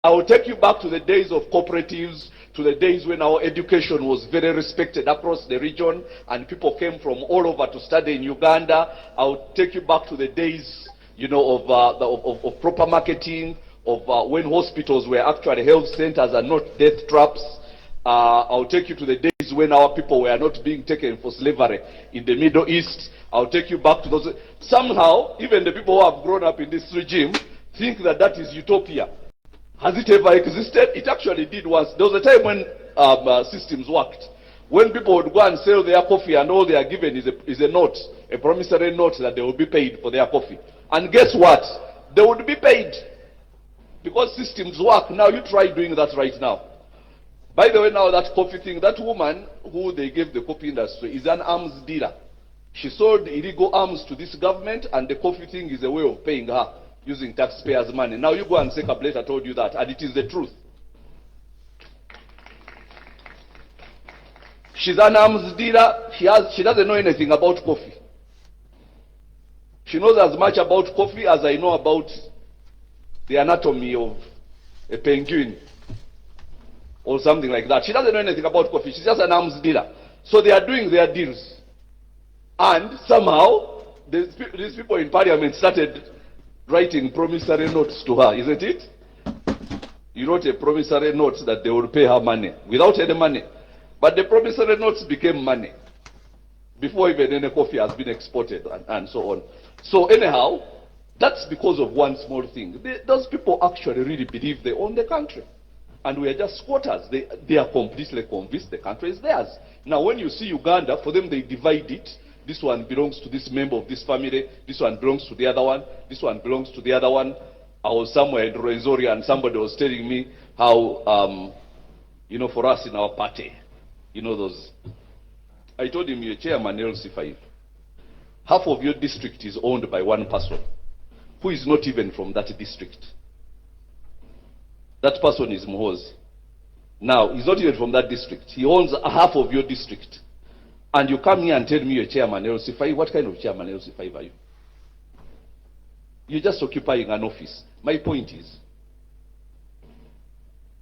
I will take you back to the days of cooperatives, to the days when our education was very respected across the region and people came from all over to study in Uganda. I will take you back to the days, of proper marketing, of when hospitals were actually health centers and not death traps. I'll take you to the days when our people were not being taken for slavery in the Middle East. I'll take you back to those. Somehow, even the people who have grown up in this regime think that that is utopia. Has it ever existed? It actually did once. There was a time when systems worked. When people would go and sell their coffee and all they are given is a note, a promissory note that they will be paid for their coffee. And guess what? They would be paid. Because systems work. Now you try doing that right now. By the way, now that coffee thing, that woman who they gave the coffee industry is an arms dealer. She sold illegal arms to this government, and the coffee thing is a way of paying her using taxpayers' money. Now you go and say Kableta told you that, and it is the truth. She's an arms dealer. She doesn't know anything about coffee. She knows as much about coffee as I know about the anatomy of a penguin or something like that. She doesn't know anything about coffee. She's just an arms dealer. So they are doing their deals. And somehow, these people in parliament started writing promissory notes to her, isn't it? You wrote a promissory note that they would pay her money without any money. But the promissory notes became money before even any coffee has been exported and so on. So anyhow, that's because of one small thing. Those people actually really believe they own the country. And we are just squatters. They are completely convinced the country is theirs. Now when you see Uganda, for them they divide it. This one belongs to this member of this family. This one belongs to the other one. This one belongs to the other one. I was somewhere in Rwenzori and somebody was telling me how, for us in our party, those. I told him, you're chairman LC5. Half of your district is owned by one person who is not even from that district. That person is Muhozi. Now, he's not even from that district. He owns half of your district. And you come here and tell me you're chairman LC5. What kind of chairman LC5 are you? You're just occupying an office. My point is,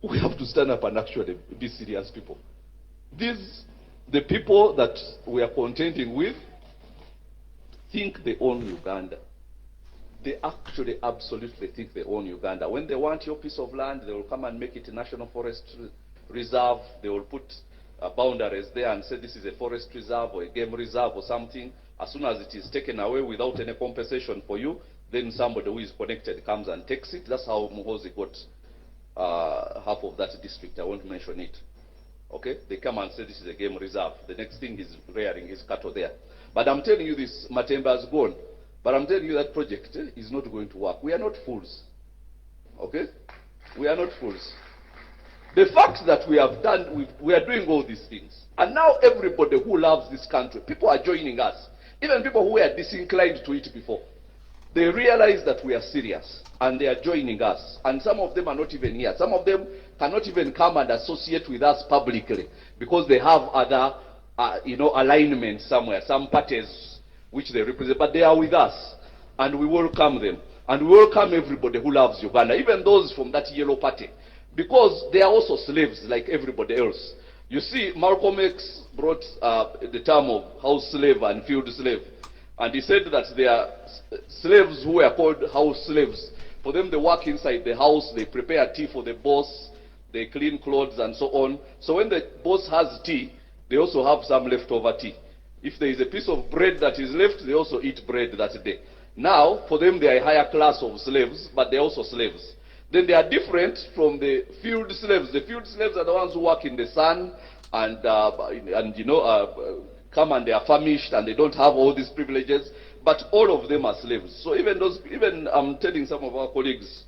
we have to stand up and actually be serious people. The people that we are contending with think they own Uganda. They actually absolutely think they own Uganda. When they want your piece of land, they will come and make it a national forest reserve. They will put boundaries there and say this is a forest reserve or a game reserve or something. As soon as it is taken away without any compensation for you, then somebody who is connected comes and takes it. That's how Muhozi got half of that district. I won't mention it. Okay? They come and say this is a game reserve. The next thing is rearing his cattle there. But I'm telling you this, Matemba has gone. But I'm telling you that project is not going to work. We are not fools. Okay? We are not fools. The fact that we are doing all these things. And now everybody who loves this country, people are joining us. Even people who were disinclined to it before. They realize that we are serious. And they are joining us. And some of them are not even here. Some of them cannot even come and associate with us publicly. Because they have other, alignments somewhere. Some parties which they represent, but they are with us, and we welcome them, and we welcome everybody who loves Uganda, even those from that yellow party, because they are also slaves like everybody else. You see, Malcolm X brought the term of house slave and field slave, and he said that there are slaves who are called house slaves. For them, they work inside the house, they prepare tea for the boss, they clean clothes and so on. So when the boss has tea, they also have some leftover tea. If there is a piece of bread that is left, they also eat bread that day. Now, for them, they are a higher class of slaves, but they're also slaves. Then they are different from the field slaves. The field slaves are the ones who work in the sun and come and they are famished and they don't have all these privileges. But all of them are slaves. So even I'm telling some of our colleagues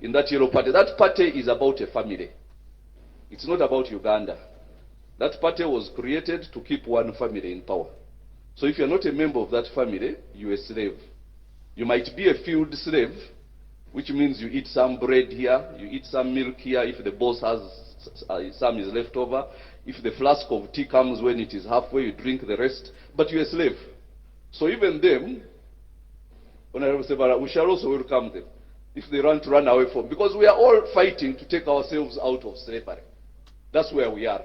in that yellow party, that party is about a family. It's not about Uganda. That party was created to keep one family in power. So if you're not a member of that family, you're a slave. You might be a field slave, which means you eat some bread here, you eat some milk here, if the boss has some is left over. If the flask of tea comes when it is halfway, you drink the rest, but you're a slave. So even them, we shall also welcome them. if they want to run away from, because we are all fighting to take ourselves out of slavery. That's where we are.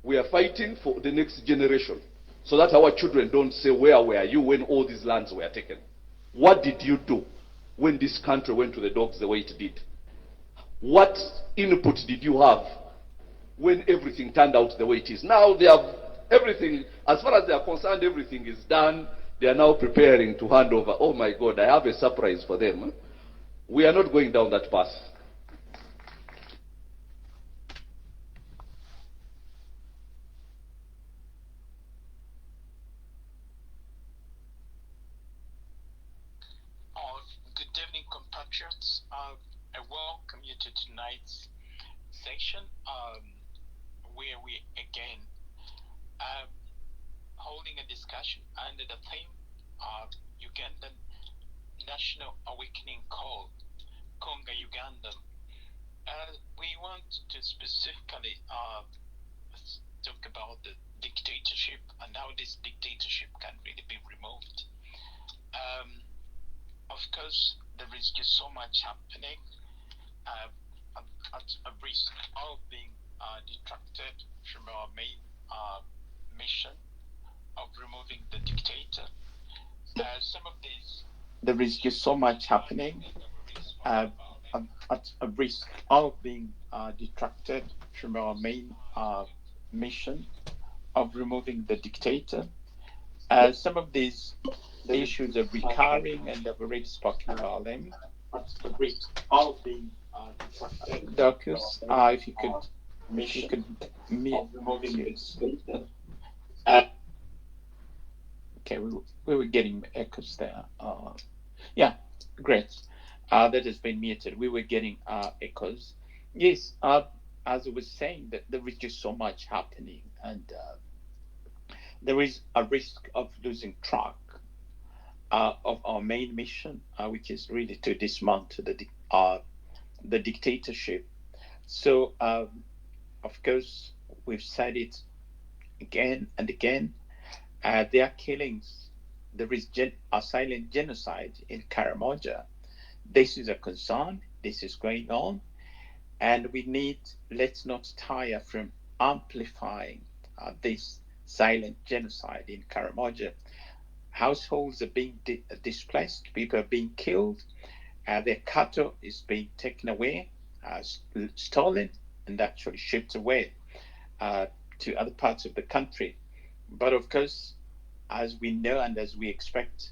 We are fighting for the next generation, so that our children don't say, where were you when all these lands were taken? What did you do when this country went to the dogs the way it did? What input did you have when everything turned out the way it is? Now they have everything, as far as they are concerned, everything is done. They are now preparing to hand over. Oh my God, I have a surprise for them. We are not going down that path. Good evening, compatriots. I welcome you to tonight's section, where we again holding a discussion under the theme of Ugandan National Awakening Call, Konga Uganda. We want to specifically talk about the dictatorship and how this dictatorship can really be removed. Of course, there is just so much happening at a risk of being detracted from our main mission of removing the dictator. Some of these, there is just so much happening at a risk of being detracted from our main mission of removing the dictator. Some of these issues are recurring, and I've already spoken about them. All being Docus, if you could mute. Okay, we were getting echoes there. Yeah, great. That has been muted. We were getting echoes. Yes, as I was saying, that there is just so much happening, and there is a risk of losing track of our main mission, which is really to dismantle the dictatorship. So, of course, we've said it again and again. There are killings. There is a silent genocide in Karamoja. This is a concern. This is going on, and let's not tire from amplifying this silent genocide in Karamoja. Households are being displaced, people are being killed, their cattle is being taken away, stolen, and actually shipped away to other parts of the country. But of course, as we know and as we expect,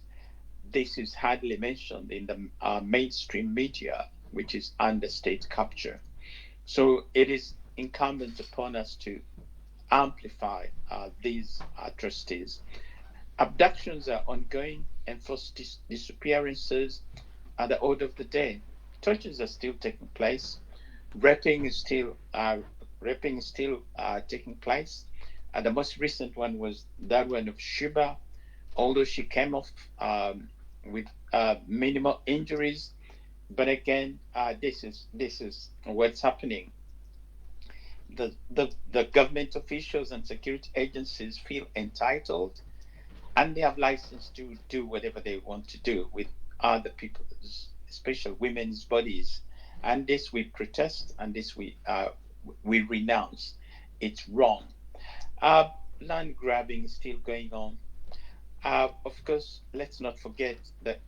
this is hardly mentioned in the mainstream media, which is under state capture. So it is incumbent upon us to amplify these atrocities. Abductions are ongoing, enforced disappearances are the order of the day. Tortures are still taking place. Raping is still taking place. The most recent one was that one of Shuba, although she came off with minimal injuries. But again, this is what's happening. The government officials and security agencies feel entitled, and they have license to do whatever they want to do with other people's, especially women's bodies. And this we protest, and this we renounce. It's wrong. Land grabbing is still going on. Of course, let's not forget that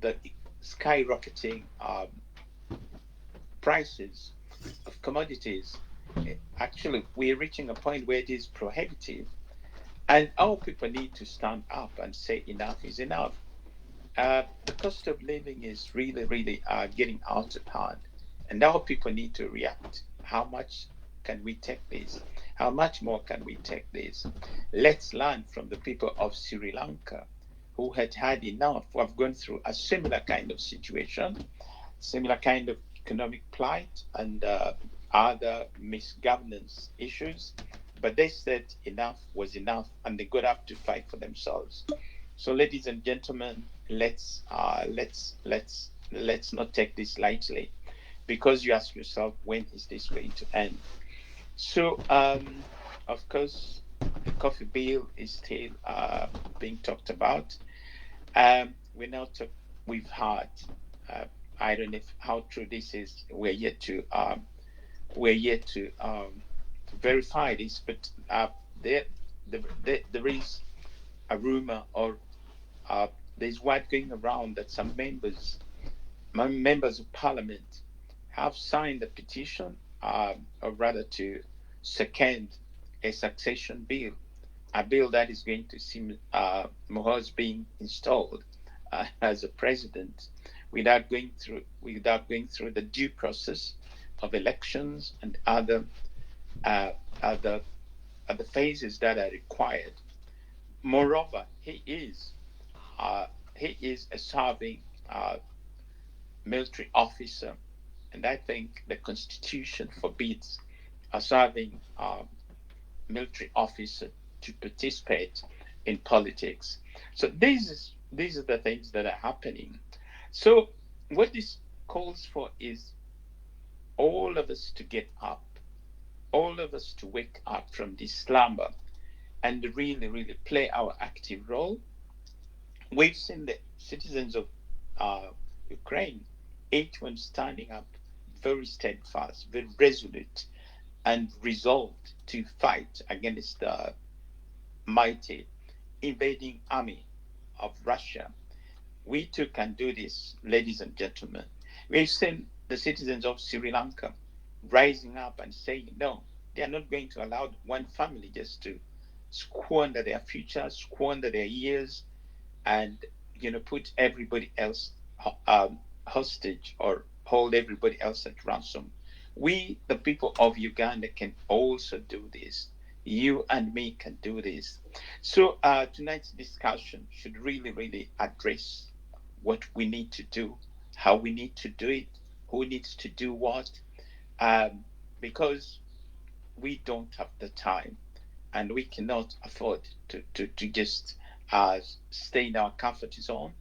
the skyrocketing prices of commodities. Actually, we're reaching a point where it is prohibitive. And our people need to stand up and say enough is enough. The cost of living is really, really getting out of hand. And our people need to react. How much can we take this? How much more can we take this? Let's learn from the people of Sri Lanka who had had enough, who have gone through a similar kind of situation, similar kind of economic plight, and other misgovernance issues. But they said enough was enough, and they got up to fight for themselves. So, ladies and gentlemen, let's not take this lightly, because you ask yourself, when is this going to end? So, of course, the coffee bill is still being talked about. We've had I don't know how true this is. We're yet to verify this, but there is a rumor, or there's word going around that some members of parliament have signed a petition, or rather to second a succession bill, a bill that is going to see Mohoz being installed as a president without going through the due process of elections and other phases that are required. Moreover, he is a serving military officer, and I think the Constitution forbids a serving military officer to participate in politics. So these are the things that are happening. So what this calls for is all of us to get up, all of us to wake up from this slumber and really, really play our active role. We've seen the citizens of Ukraine, each one standing up very steadfast, very resolute, and resolved to fight against the mighty invading army of Russia. We too can do this, ladies and gentlemen. We've seen the citizens of Sri Lanka rising up and saying, no, they are not going to allow one family just to squander their future, squander their years, and put everybody else hostage or hold everybody else at ransom. We, the people of Uganda, can also do this. You and me can do this. So tonight's discussion should really, really address what we need to do, how we need to do it, who needs to do what, because we don't have the time and we cannot afford to just stay in our comfort zone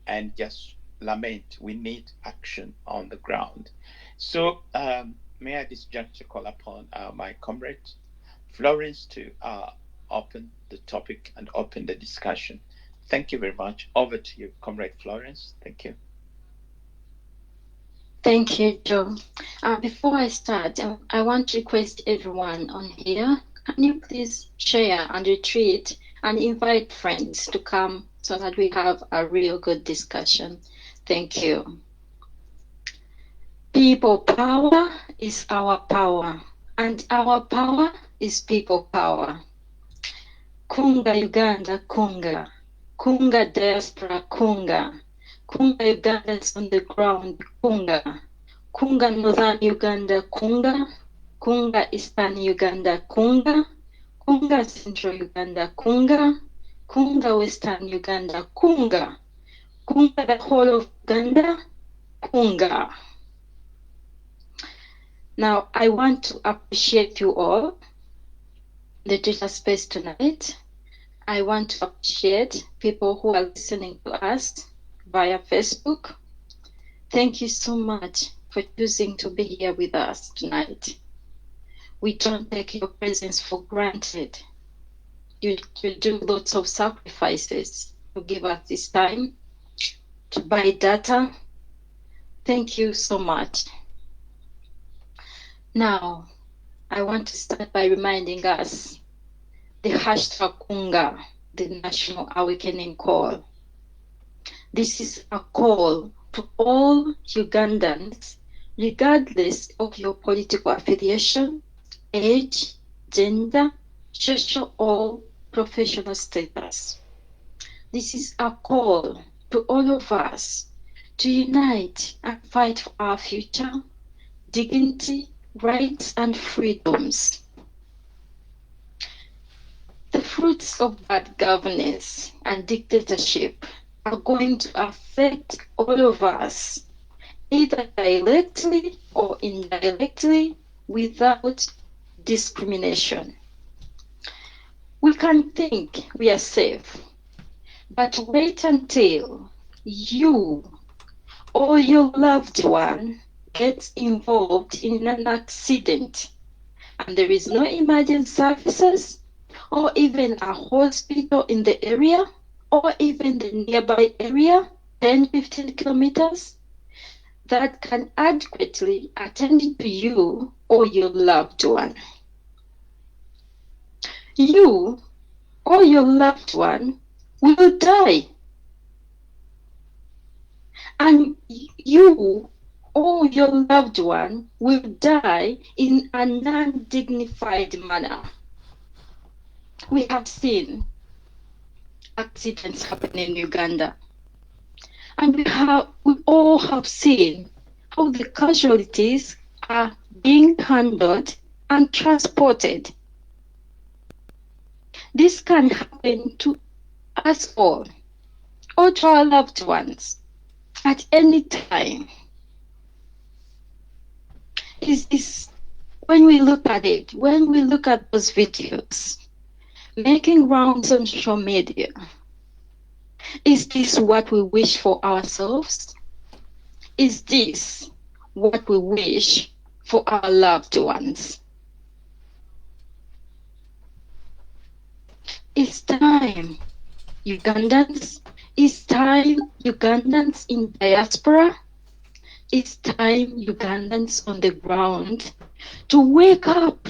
and just lament. We need action on the ground. So may I at this juncture call upon my comrade Florence to open the topic and open the discussion. Thank you very much. Over to you, Comrade Florence. Thank you. Thank you, Joe. Before I start, I want to request everyone on here, can you please share and retweet and invite friends to come so that we have a real good discussion. Thank you. People power is our power, and our power is people power. Kunga Uganda, Kunga. Kunga diaspora, Kunga. Kunga Uganda is on the ground, Kunga. Kunga Northern Uganda, Kunga. Kunga Eastern Uganda, Kunga. Kunga Central Uganda, Kunga. Kunga Western Uganda, Kunga. Kunga the whole of Uganda, Kunga. Now, I want to appreciate you all, the Twitter space tonight. I want to appreciate people who are listening to us via Facebook. Thank you so much for choosing to be here with us tonight. We don't take your presence for granted. You do lots of sacrifices to give us this time, to buy data. Thank you so much. Now, I want to start by reminding us the hashtag Kunga, the National Awakening Call. This is a call to all Ugandans, regardless of your political affiliation, age, gender, social or professional status. This is a call to all of us to unite and fight for our future, dignity, rights and freedoms. The fruits of bad governance and dictatorship are going to affect all of us, either directly or indirectly, without discrimination. We can think we are safe, but wait until you or your loved one gets involved in an accident and there is no emergency services or even a hospital in the area or even the nearby area, 10-15 kilometers, that can adequately attend to you or your loved one. You or your loved one will die. And you or your loved one will die in a non-dignified manner. We have seen accidents happen in Uganda. And we all have seen how the casualties are being handled and transported. This can happen to us all or to our loved ones at any time. Is this, when we look at it, when we look at those videos making rounds on social media, is this what we wish for ourselves? Is this what we wish for our loved ones? It's time, Ugandans. It's time, Ugandans in diaspora. It's time, Ugandans on the ground, to wake up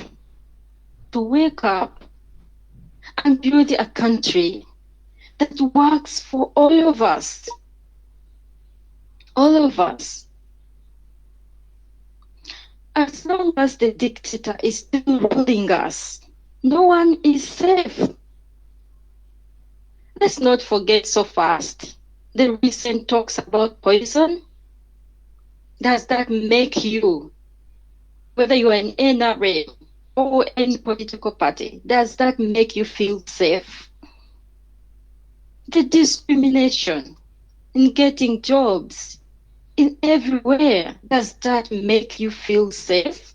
and build a country that works for all of us. All of us. As long as the dictator is still ruling us, no one is safe. Let's not forget so fast the recent talks about poison. Does that make you, whether you are an NRA or any political party, does that make you feel safe? The discrimination in getting jobs in everywhere, does that make you feel safe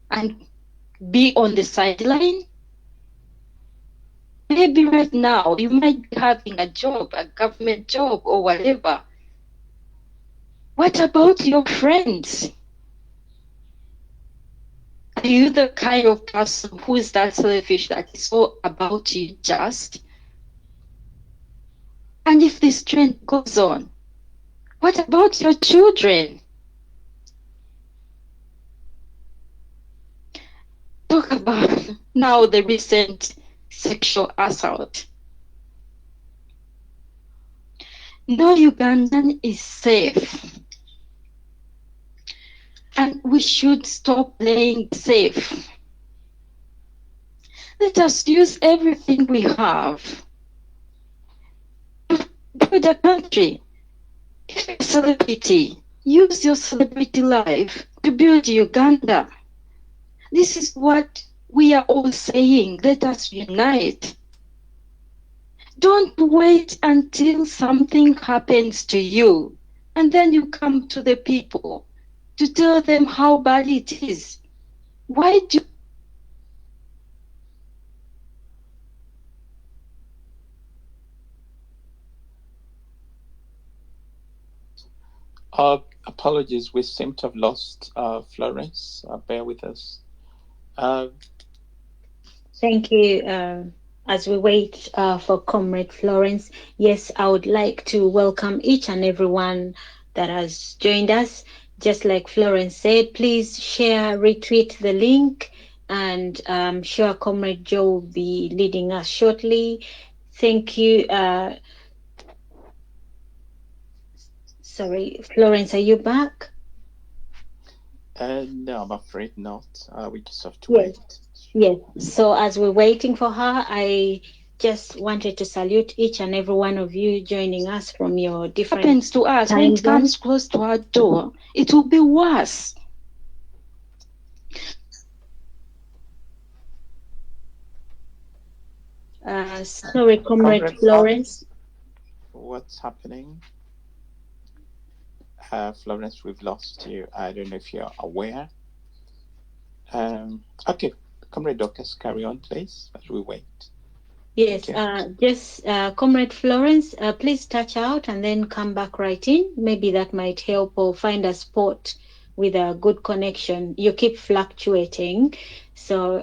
and be on the sideline? Maybe right now you might be having a job, a government job or whatever. What about your friends? Are you the kind of person who is that selfish that is all about you just? And if this trend goes on, what about your children? Talk about now the recent sexual assault. No Ugandan is safe. And we should stop playing safe. Let us use everything we have to build a country. If you're a celebrity, use your celebrity life to build Uganda. This is what we are all saying. Let us unite. Don't wait until something happens to you and then you come to the people to tell them how bad it is. Why do apologies, we seem to have lost Florence. Bear with us. Thank you. As we wait for Comrade Florence, yes, I would like to welcome each and everyone that has joined us. Just like Florence said, please share, retweet the link, and I'm sure Comrade Joe will be leading us shortly. Thank you. Sorry, Florence, are you back? No, I'm afraid not. We just have to Yes. wait. Yes. So as we're waiting for her, I just wanted to salute each and every one of you joining us from your different happens to us when time it comes zones. close to our door? It will be worse. Sorry, Comrade Comrade Florence. What's happening? Florence, we've lost you. I don't know if you're aware. Okay, Comrade Dorcas, carry on, please, as we wait. Yes, just Comrade Florence, please touch out and then come back right in. Maybe that might help, or find a spot with a good connection. You keep fluctuating, so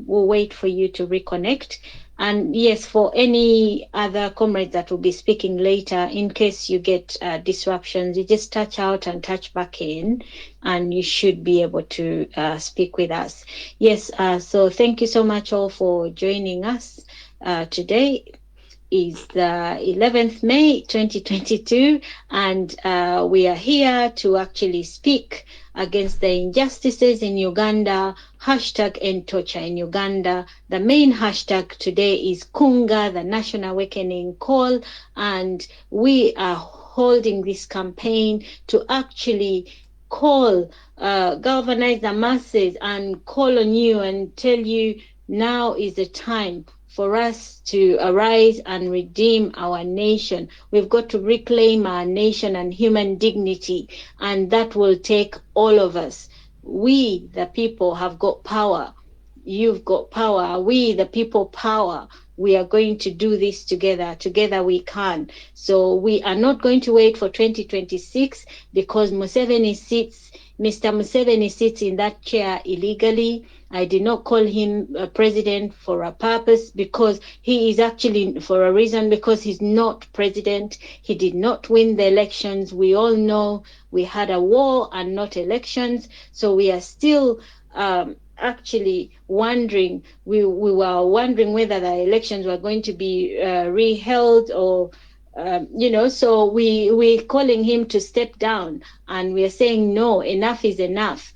we'll wait for you to reconnect. And yes, for any other comrades that will be speaking later, in case you get disruptions, you just touch out and touch back in, and you should be able to speak with us. Yes, so thank you so much all for joining us today. Is the 11th May 2022, and we are here to actually speak against the injustices in Uganda, hashtag end torture in Uganda. The main hashtag today is Kunga, the National Awakening Call, and we are holding this campaign to actually call, galvanize the masses and call on you and tell you now is the time for us to arise and redeem our nation. We've got to reclaim our nation and human dignity, and that will take all of us. We, the people, have got power. You've got power. We, the people, power. We are going to do this together. Together we can. So we are not going to wait for 2026 because Mr. Museveni sits in that chair illegally. I did not call him a president for a purpose, because he is actually for a reason, because he's not president. He did not win the elections. We all know we had a war and not elections. So we are still actually wondering, we were wondering whether the elections were going to be reheld or so we're calling him to step down, and we're saying no, enough is enough.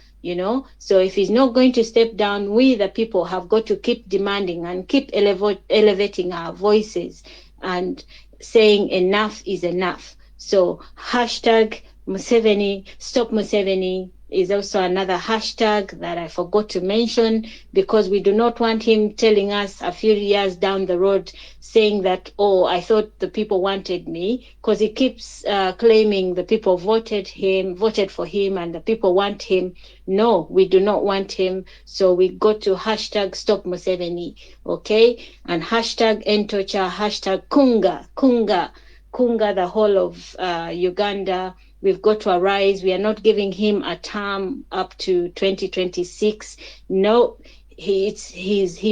So if he's not going to step down, we the people have got to keep demanding and keep elevating our voices and saying enough is enough. So hashtag Museveni, stop Museveni is also another hashtag that I forgot to mention, because we do not want him telling us a few years down the road saying that, oh, I thought the people wanted me, because he keeps claiming the people voted for him and the people want him. No, we do not want him. So we go to hashtag stop Museveni, okay? And hashtag end torture, hashtag Kunga, the whole of Uganda. We've got to arise. We are not giving him a term up to 2026. No, he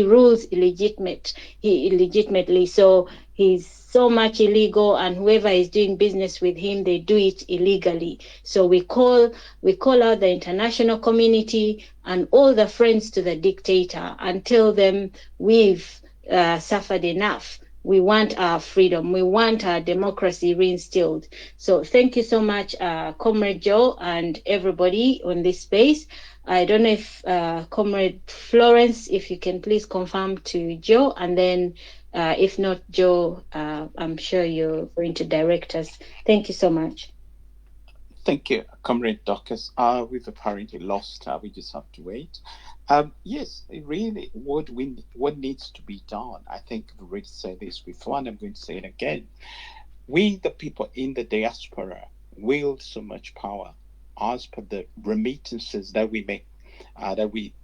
rules illegitimately. So he's so much illegal, and whoever is doing business with him, they do it illegally. So we call out the international community and all the friends to the dictator and tell them we've suffered enough. We want our freedom. We want our democracy reinstilled. So thank you so much, Comrade Joe and everybody on this space. I don't know if Comrade Florence, if you can please confirm to Joe, and then if not, Joe, I'm sure you're going to direct us. Thank you so much. Thank you, Comrade Dorcas. We've apparently lost. We just have to wait. Yes, really, what needs to be done? I think I've already said this before, and I'm going to say it again. We, the people in the diaspora, wield so much power as per the remittances that we make,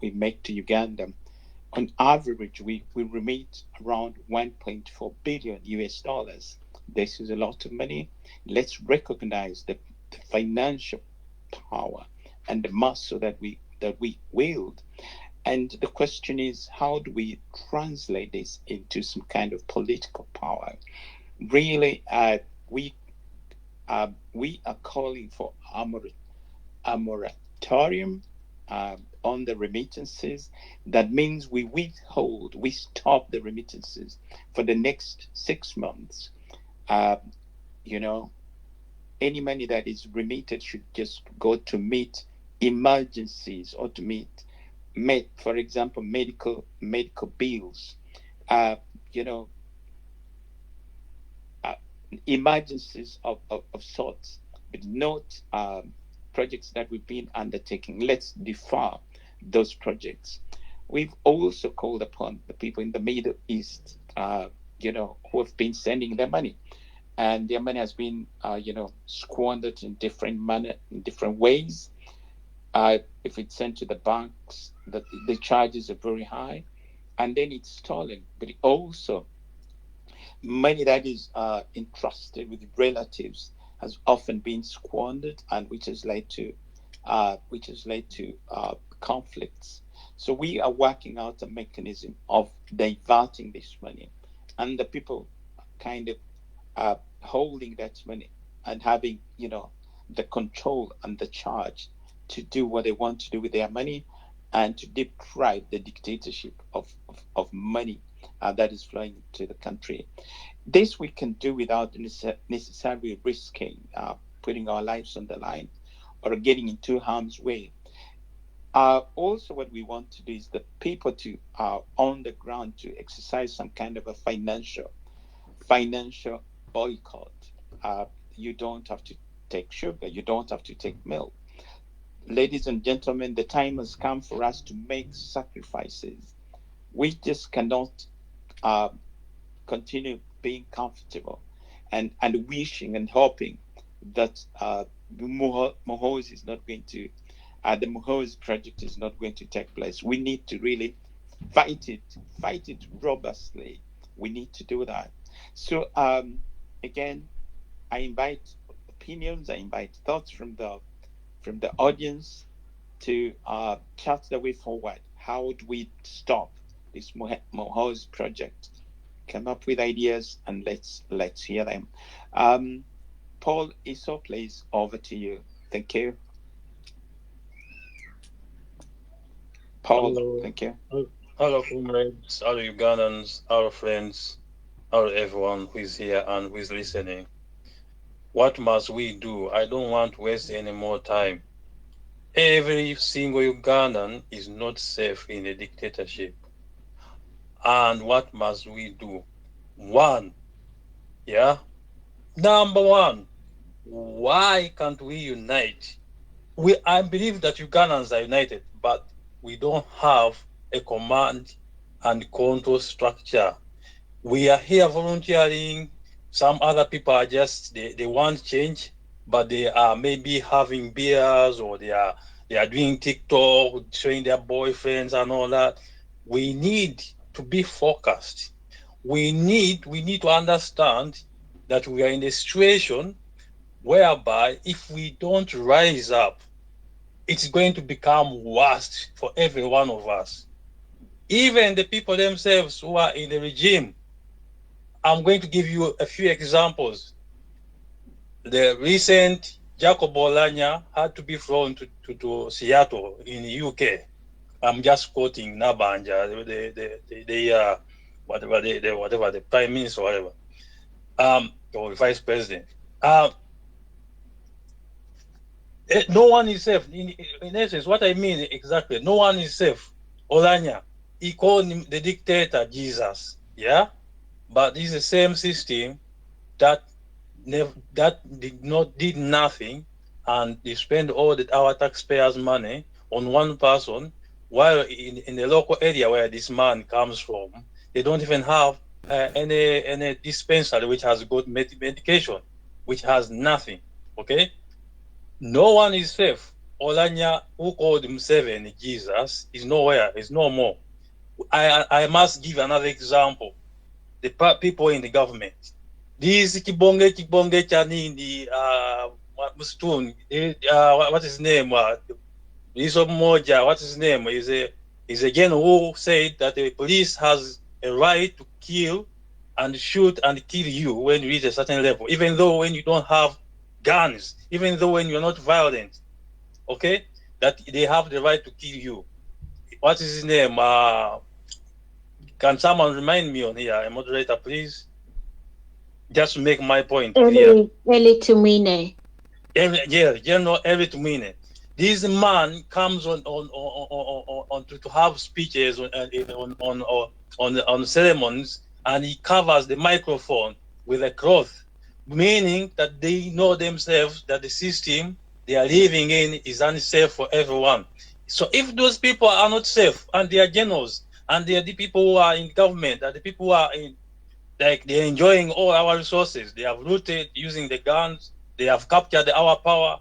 make to Uganda. On average, we remit around 1.4 billion US dollars. This is a lot of money. Let's recognize the financial power and the muscle that we wield. And the question is, how do we translate this into some kind of political power? Really, we are calling for a moratorium on the remittances. That means we stop the remittances for the next 6 months. Any money that is remitted should just go to meet emergencies or to meet, for example, medical bills, emergencies of sorts, but not projects that we've been undertaking. Let's defer those projects. We've also called upon the people in the Middle East, who have been sending their money. And their money has been, squandered in different ways. If it's sent to the banks, the charges are very high, and then it's stolen. But also, money that is entrusted with relatives has often been squandered, and which has led to conflicts. So we are working out a mechanism of diverting this money, and the people kind of holding that money and having, the control and the charge to do what they want to do with their money, and to deprive the dictatorship of money that is flowing to the country. This we can do without necessarily risking putting our lives on the line or getting into harm's way. Also, what we want to do is the people to on the ground to exercise some kind of a financial boycott. You don't have to take sugar, you don't have to take milk. Ladies and gentlemen, the time has come for us to make sacrifices. We just cannot continue being comfortable and wishing and hoping that Mohoz is not going to, the Mohoz project is not going to take place. We need to really fight it robustly. We need to do that. So again, I invite opinions, I invite thoughts from the audience to chart the way forward. How do we stop this Mohoz project? Come up with ideas and let's hear them. Paul Iso, please, over to you. Thank you. Paul, Hello. thank you. Hello, comrades, hello, Ugandans, hello, friends, hello, everyone who is here and who is listening. What must we do? I don't want to waste any more time. Every single Ugandan is not safe in a dictatorship. And what must we do? Number one, why can't we unite? I believe that Ugandans are united, but we don't have a command and control structure. We are here volunteering. Some other people are just, they want change, but they are maybe having beers, or they are doing TikTok, showing their boyfriends and all that. We need to be focused. We need to understand that we are in a situation whereby if we don't rise up, it's going to become worse for every one of us. Even the people themselves who are in the regime. I'm going to give you a few examples. The recent Jacob Olanya had to be flown to Seattle in the UK. I'm just quoting Nabanja, whatever the prime minister, or whatever, or the vice president. No one is safe. In essence, what I mean exactly, no one is safe. Olanya, he called him the dictator Jesus, yeah? But this is the same system that did nothing, and they spend all our taxpayers' money on one person, while in the local area where this man comes from, they don't even have any dispensary which has got medication, which has nothing. Okay, no one is safe. Olanya, who called himself Jesus, is nowhere. Is no more. I must give another example. The people in the government. This Kibonge Chanini, Mustun, what is his name? Moja, what is his name? Is again who said that the police has a right to kill and shoot and kill you when you reach a certain level, even though when you don't have guns, even though when you're not violent, okay? That they have the right to kill you. What is his name? Can someone remind me on here, a moderator, please? Just to make my point clear. Eli Tumine. General Eli Tumine. This man comes on to have speeches on ceremonies, and he covers the microphone with a cloth, meaning that they know themselves that the system they are living in is unsafe for everyone. So if those people are not safe, and they are generals, and they are the people who are in government, and the people who are in, like, they're enjoying all our resources, they have looted using the guns, they have captured our power,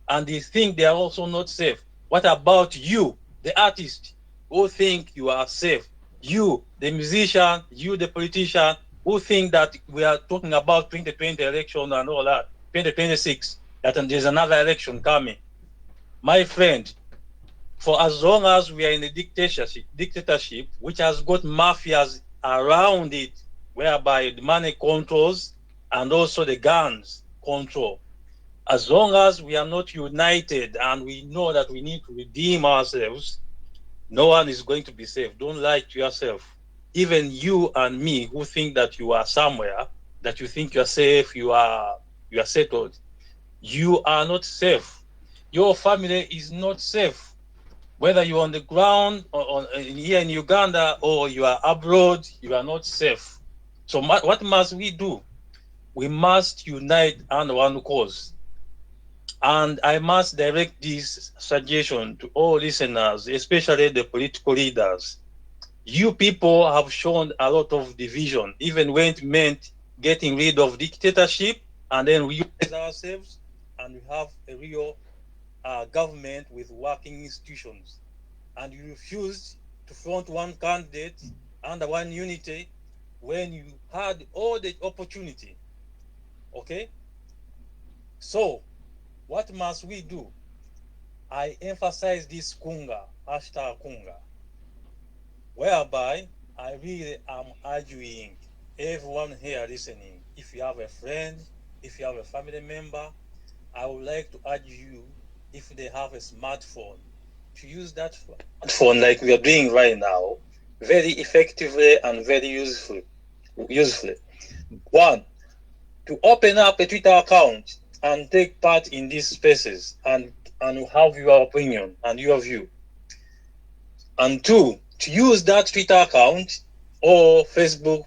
and they think they are also not safe. What about you, the artist, who think you are safe? You, the musician, you, the politician, who think that we are talking about 2020 election and all that, 2026, that there's another election coming. My friend, For as long as we are in a dictatorship, which has got mafias around it, whereby the money controls and also the guns control. As long as we are not united and we know that we need to redeem ourselves, no one is going to be safe. Don't lie to yourself. Even you and me who think that you are somewhere, that you think you're safe, you are settled, you are not safe. Your family is not safe. Whether you're on the ground or here in Uganda or you are abroad, you are not safe. So what must we do? We must unite under one cause. And I must direct this suggestion to all listeners, especially the political leaders. You people have shown a lot of division, even when it meant getting rid of dictatorship, and then we unite ourselves and we have a real government with working institutions. And you refused to front one candidate under one unity when you had all the opportunity. Okay? So, what must we do? I emphasize this Kunga, hashtag Kunga, whereby I really am arguing everyone here listening. If you have a friend, if you have a family member, I would like to urge you, if they have a smartphone, to use that smartphone like we are doing right now, very effectively and very usefully. One, to open up a Twitter account and take part in these spaces and have your opinion and your view. And two, to use that Twitter account or Facebook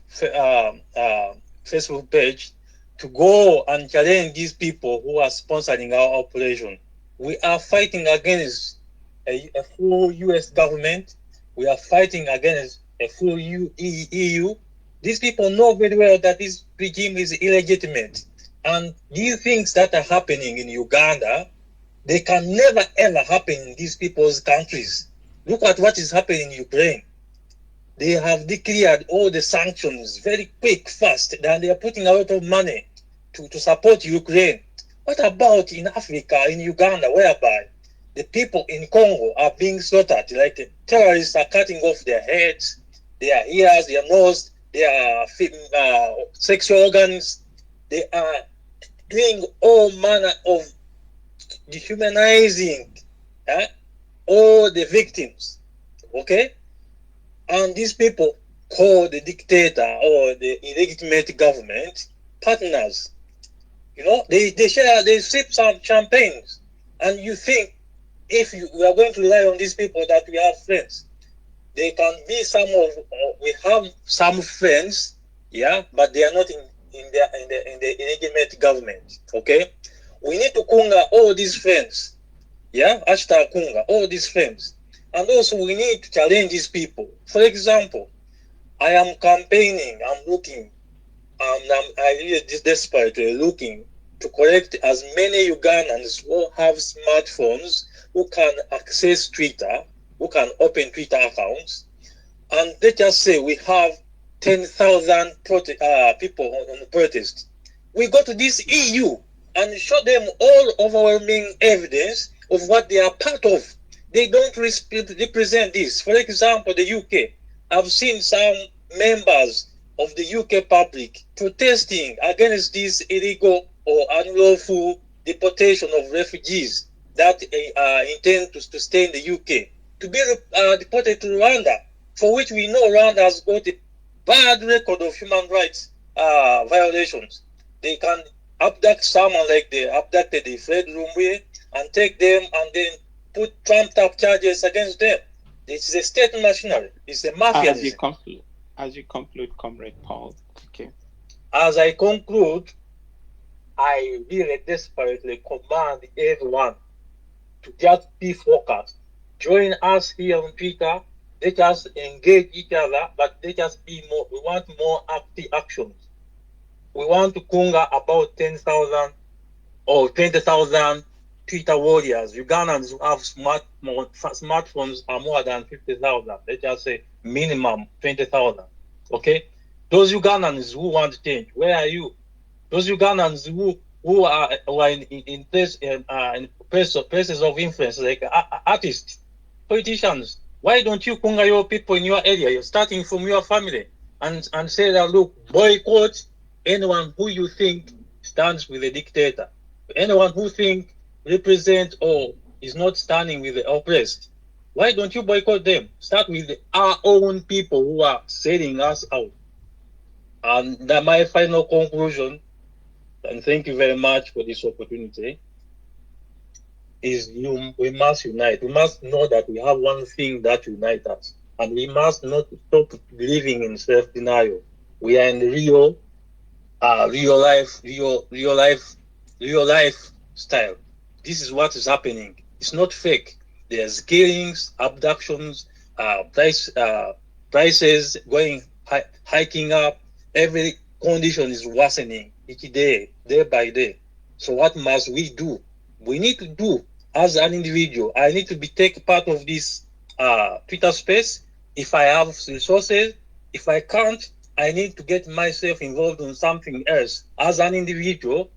page to go and challenge these people who are sponsoring our operation. We are fighting against a full US government. We are fighting against a full EU. These people know very well that this regime is illegitimate. And these things that are happening in Uganda, they can never ever happen in these people's countries. Look at what is happening in Ukraine. They have declared all the sanctions very quick, fast, and they are putting a lot of money to support Ukraine. What about in Africa, in Uganda, whereby the people in Congo are being slaughtered, like the terrorists are cutting off their heads, their ears, their nose, their sexual organs. They are doing all manner of dehumanizing all the victims, okay? And these people call the dictator or the illegitimate government partners. You know, they sip some champagnes, and you think if we are going to rely on these people that we have friends, they can be we have some friends, yeah, but they are not in the illegitimate government. Okay, we need to kunga all these friends, yeah, hashtag kunga all these friends, and also we need to challenge these people. For example, I am campaigning, I'm looking, I really desperately looking to collect as many Ugandans who have smartphones, who can access Twitter, who can open Twitter accounts, and let's just say we have 10,000 people on the protest. We go to this EU and show them all overwhelming evidence of what they are part of. They don't represent this. For example, the UK. I've seen some members of the UK public protesting against this illegal or unlawful deportation of refugees that intend to stay in the UK, to be deported to Rwanda, for which we know Rwanda has got a bad record of human rights violations. They can abduct someone like they abducted the Fred Rumwe and take them and then put trumped up charges against them. It's a state machinery. It's a mafia. As you conclude, Comrade Paul. Okay. As I conclude, I really desperately command everyone to just be focused. Join us here on Twitter. Let us engage each other, but let us be more. We want more active actions. We want to conquer about 10,000 or 20,000 Twitter warriors. Ugandans who have smartphones are more than 50,000. Let's just say minimum 20,000. Okay? Those Ugandans who want to change, where are you? Those Ugandans who are in places of influence, like artists, politicians, why don't you conga your people in your area? You're starting from your family and say that, look, boycott anyone who you think stands with the dictator, anyone who think represent or is not standing with the oppressed. Why don't you boycott them? Start with our own people who are selling us out. And that my final conclusion, and thank you very much for this opportunity, is we must unite. We must know that we have one thing that unites us, and we must not stop living in self-denial. We are in real real life style. This is what is happening. It's not fake. There's killings, abductions, prices going hiking up. Every condition is worsening each day, day by day. So what must we do? We need to do as an individual. I need to take part of this Twitter space if I have resources. If I can't, I need to get myself involved in something else as an individual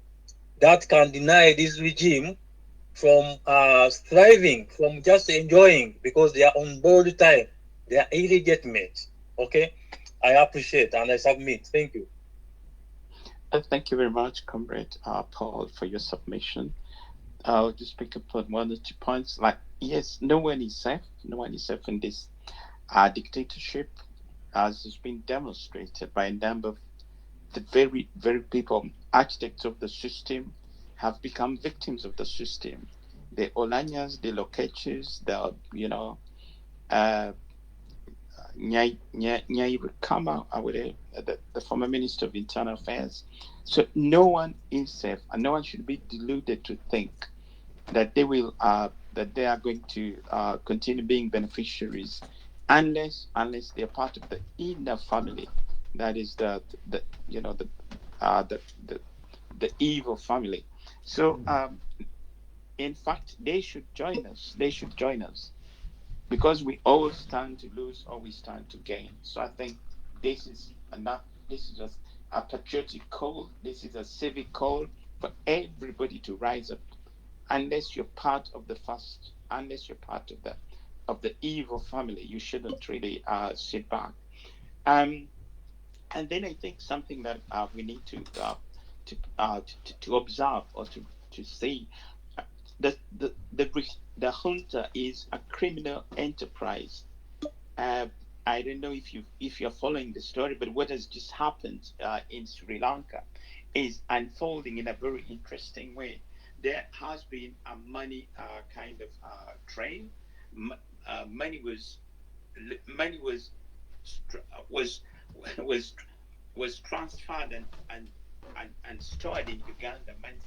that can deny this regime from thriving, from just enjoying, because they are on board time. They are illegitimate. Okay? I appreciate and I submit. Thank you. Thank you very much, Comrade Paul, for your submission. I'll just pick up on one or two points. Like, yes, no one is safe. No one is safe in this dictatorship, as has been demonstrated by a number of the very, very people, architects of the system, have become victims of the system. The Olanyas, the Lokechis, the, Nyai Rukama, the former Minister of Internal Affairs. So no one is safe, and no one should be deluded to think that they will that they are going to continue being beneficiaries unless they are part of the inner family, that is the evil family. So in fact, they should join us. Because we all stand to lose or we stand to gain. So I think this is enough. This is a patriotic call. This is a civic call for everybody to rise up. Unless you're part of unless you're part of the evil family, you shouldn't really sit back. And then I think something that we need to observe or to see, the junta is a criminal enterprise. I don't know if you're following the story, but what has just happened in Sri Lanka is unfolding in a very interesting way. There has been a money kind of train. Money was transferred and stored in Uganda, money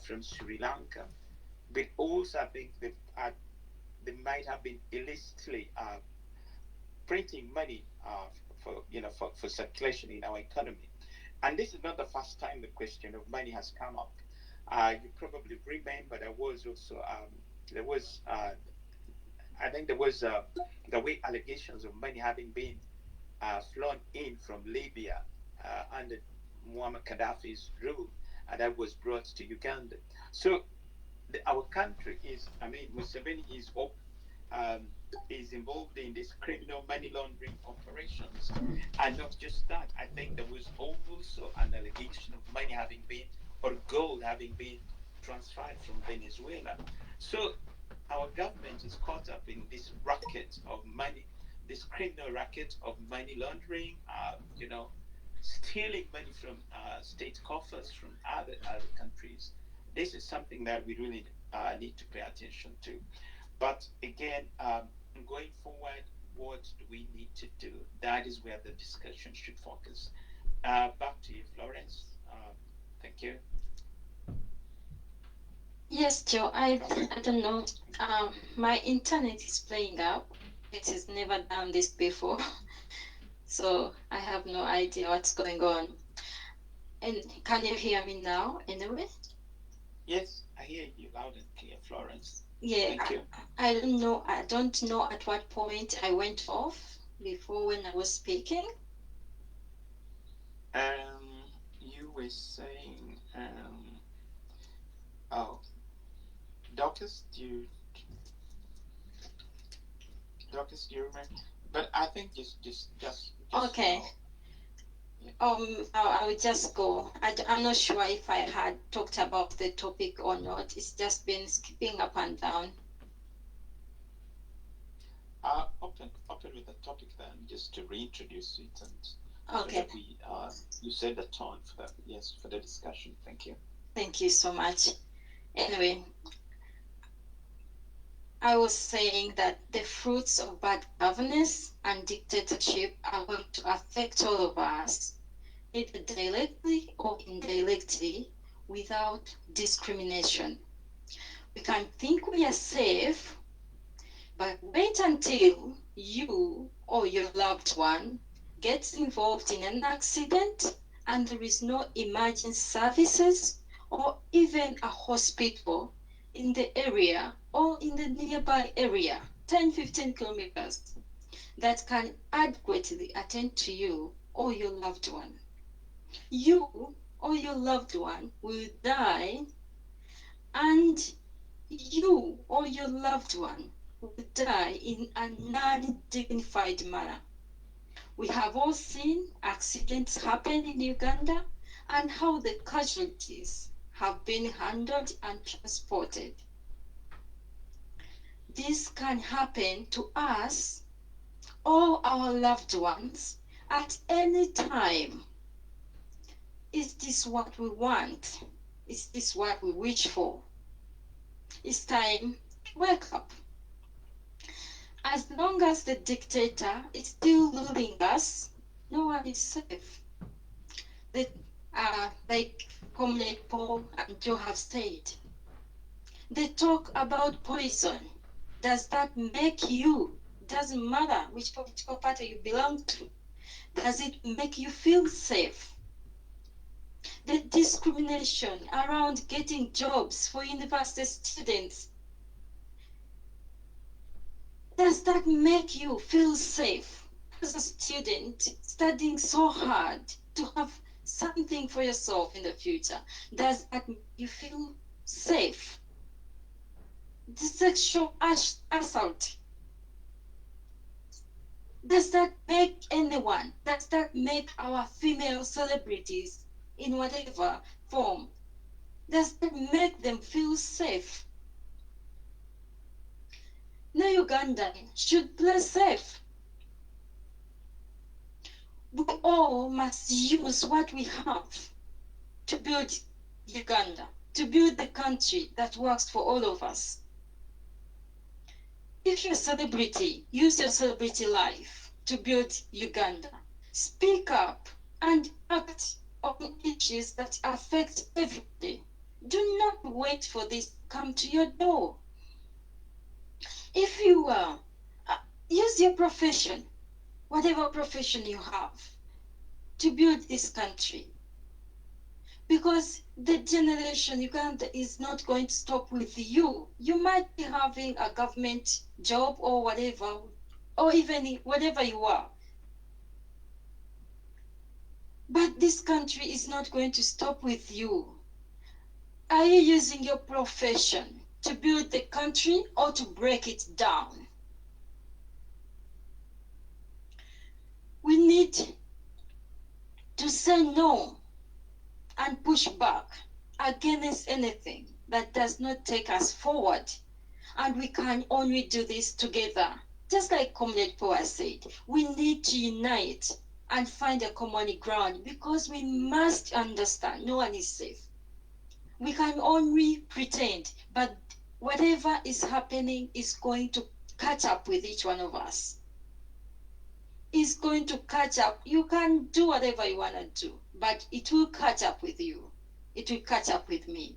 from Sri Lanka. But also, I think they might have been illicitly printing money for circulation in our economy. And this is not the first time the question of money has come up. You probably remember there was also the way allegations of money having been flown in from Libya under Muammar Gaddafi's rule, and that was brought to Uganda. So our country Museveni is involved in this criminal money laundering operations. And not just that, I think there was also an allegation of money having been, or gold having been transferred from Venezuela. So our government is caught up in this racket of money, this criminal racket of money laundering, stealing money from state coffers from other countries. This is something that we really need to pay attention to. But again, going forward, what do we need to do? That is where the discussion should focus. Back to you, Florence. Thank you. Yes, Joe. I don't know. My internet is playing up. It has never done this before, so I have no idea what's going on. And can you hear me now? Anyway. Yes, I hear you loud and clear, Florence. Yeah. Thank you. I don't know at what point I went off before when I was speaking. You were saying, Dorcas, Dorcas, do you remember? But I think just Okay. I will just go. I'm not sure if I had talked about the topic or not. It's just been skipping up and down. Open with the topic then, just to reintroduce it, and okay. So that we you set the tone for that. Yes, for the discussion. Thank you. Thank you so much. Anyway, I was saying that the fruits of bad governance and dictatorship are going to affect all of us, either directly or indirectly, without discrimination. We can think we are safe, but wait until you or your loved one gets involved in an accident and there is no emergency services or even a hospital in the area or in the nearby area, 10-15 kilometers, that can adequately attend to you or your loved one. You or your loved one will die, and you or your loved one will die in a non-dignified manner. We have all seen accidents happen in Uganda and how the casualties have been handled and transported. This can happen to us or our loved ones at any time. Is this what we want? Is this what we wish for? It's time to wake up. As long as the dictator is still ruling us, no one is safe. Like Comrade Paul and Joe have said, they talk about poison. Does that make you, doesn't matter which political party you belong to, does it make you feel safe? The discrimination around getting jobs for university students, does that make you feel safe as a student studying so hard to have something for yourself in the future? Does that make you feel safe? The sexual assault, does that make anyone, does that make our female celebrities in whatever form, does that make them feel safe? No Ugandan should play safe. We all must use what we have to build Uganda, to build the country that works for all of us. If you're a celebrity, use your celebrity life to build Uganda. Speak up and act on issues that affect everybody. Do not wait for this to come to your door. If you use your profession, whatever profession you have, to build this country. Because the generation Uganda is not going to stop with you. You might be having a government job or whatever, or even whatever you are. But this country is not going to stop with you. Are you using your profession to build the country or to break it down? We need to say no and push back against anything that does not take us forward. And we can only do this together. Just like Comrade Power said, we need to unite and find a common ground, because we must understand no one is safe. We can only pretend, but whatever is happening is going to catch up with each one of us. Is going to catch up. You can do whatever you want to do, but it will catch up with you. It will catch up with me.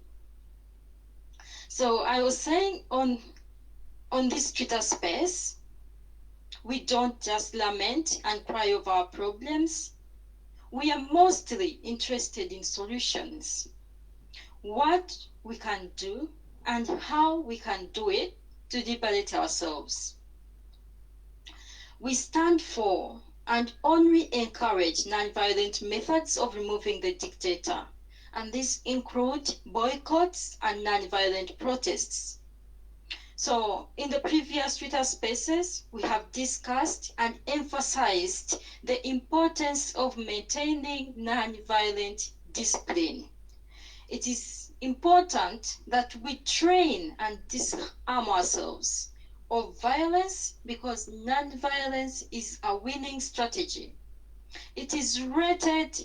So I was saying on this Twitter space, we don't just lament and cry over our problems. We are mostly interested in solutions. What we can do and how we can do it to liberate ourselves. We stand for and only encourage nonviolent methods of removing the dictator, and these include boycotts and nonviolent protests. So in the previous Twitter spaces, we have discussed and emphasized the importance of maintaining non-violent discipline. It is important that we train and disarm ourselves of violence because non-violence is a winning strategy. It is rated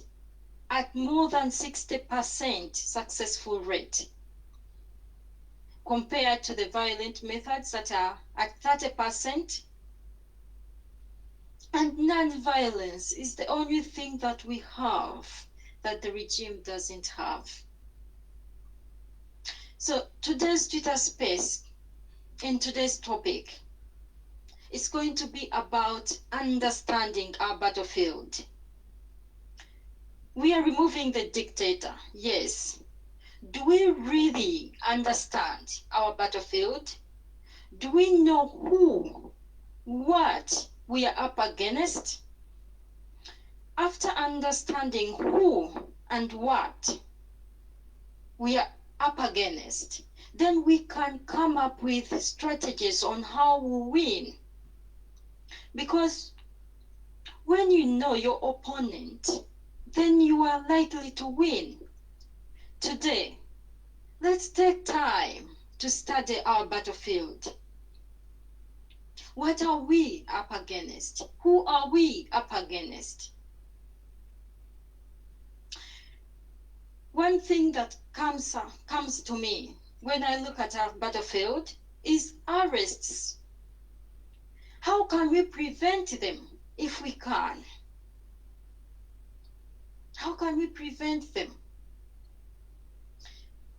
at more than 60% successful rate compared to the violent methods that are at 30%. And non-violence is the only thing that we have that the regime doesn't have. So today's Twitter space in today's topic is going to be about understanding our battlefield. We are removing the dictator, yes. Do we really understand our battlefield? Do we know who, what we are up against? After understanding who and what we are up against, then we can come up with strategies on how we win. Because when you know your opponent, then you are likely to win. Today, let's take time to study our battlefield. What are we up against? Who are we up against? One thing that comes to me when I look at our battlefield is arrests. How can we prevent them if we can? How can we prevent them?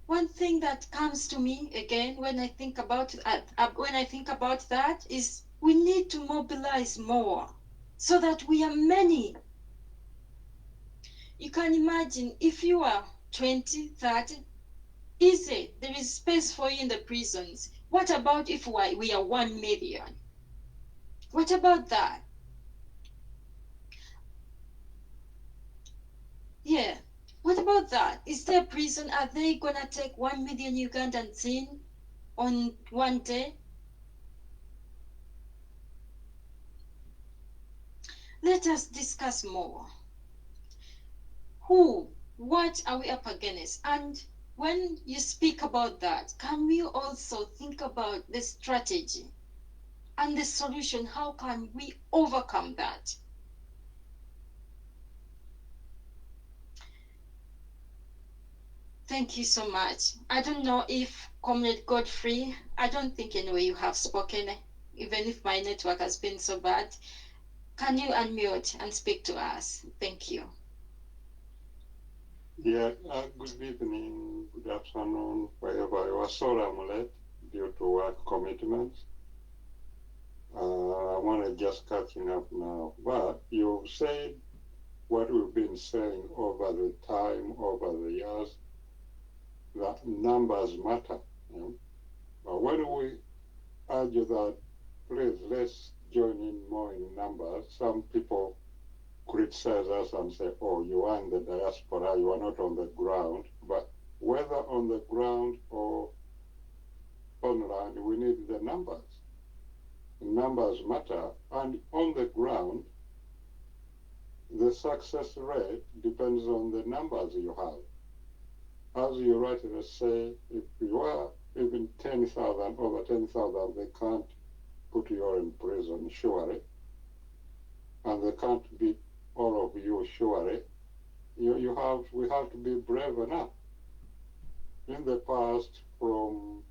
One thing that comes to me again when I think about that is we need to mobilize more so that we are many. You can imagine if you are 20, 30, easy, there is space for you in the prisons. What about if we are 1 million? What about that? Yeah. What about that? Is there a prison? Are they going to take 1 million Ugandans in on one day? Let us discuss more. Who? What are we up against? And when you speak about that, can we also think about the strategy and the solution? How can we overcome that? Thank you so much. I don't know if Comrade Godfrey, I don't think anyway you have spoken, even if my network has been so bad. Can you unmute and speak to us? Thank you. Yeah, good evening, good afternoon, wherever you are. Sorry I'm late due to work commitments. I'm only just catching up now. But you said what we've been saying over the time, over the years, that numbers matter. You know? But when we argue that, please, let's join in more in numbers, some people criticize us and say, oh, you are in the diaspora, you are not on the ground. But whether on the ground or online, we need the numbers. Numbers matter, and on the ground, the success rate depends on the numbers you have. As you rightly say, if you are even 10,000, over 10,000, they can't put you in prison, surely. And they can't beat all of you, surely. We have to be brave enough. In the past, from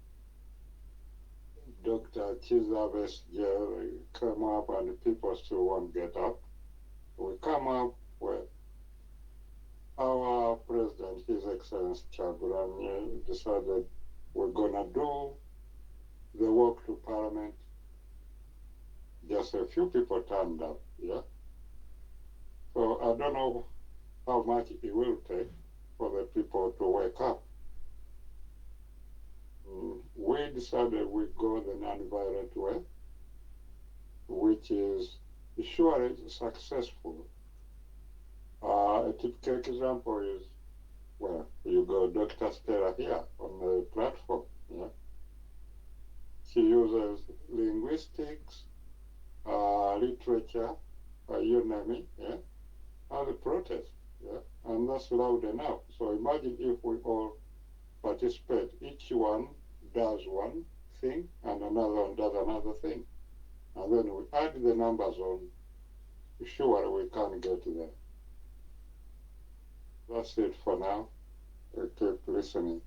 Dr. Chizabe's jail, come up and people still won't get up. We come up with our president, His Excellency Chagulanyi, decided we're gonna do the walk to Parliament. Just a few people turned up, yeah? So I don't know how much it will take for the people to wake up. We decided we'd go the non-violent way, which is surely successful. A typical example is, well, you go Dr. Stella here on the platform, yeah? She uses linguistics, literature, you name it, yeah, as a protest, yeah, and that's loud enough. So imagine if we all participate, each one does one thing and another one does another thing, and then we add the numbers on, sure we can get there. That's it for now. We keep listening.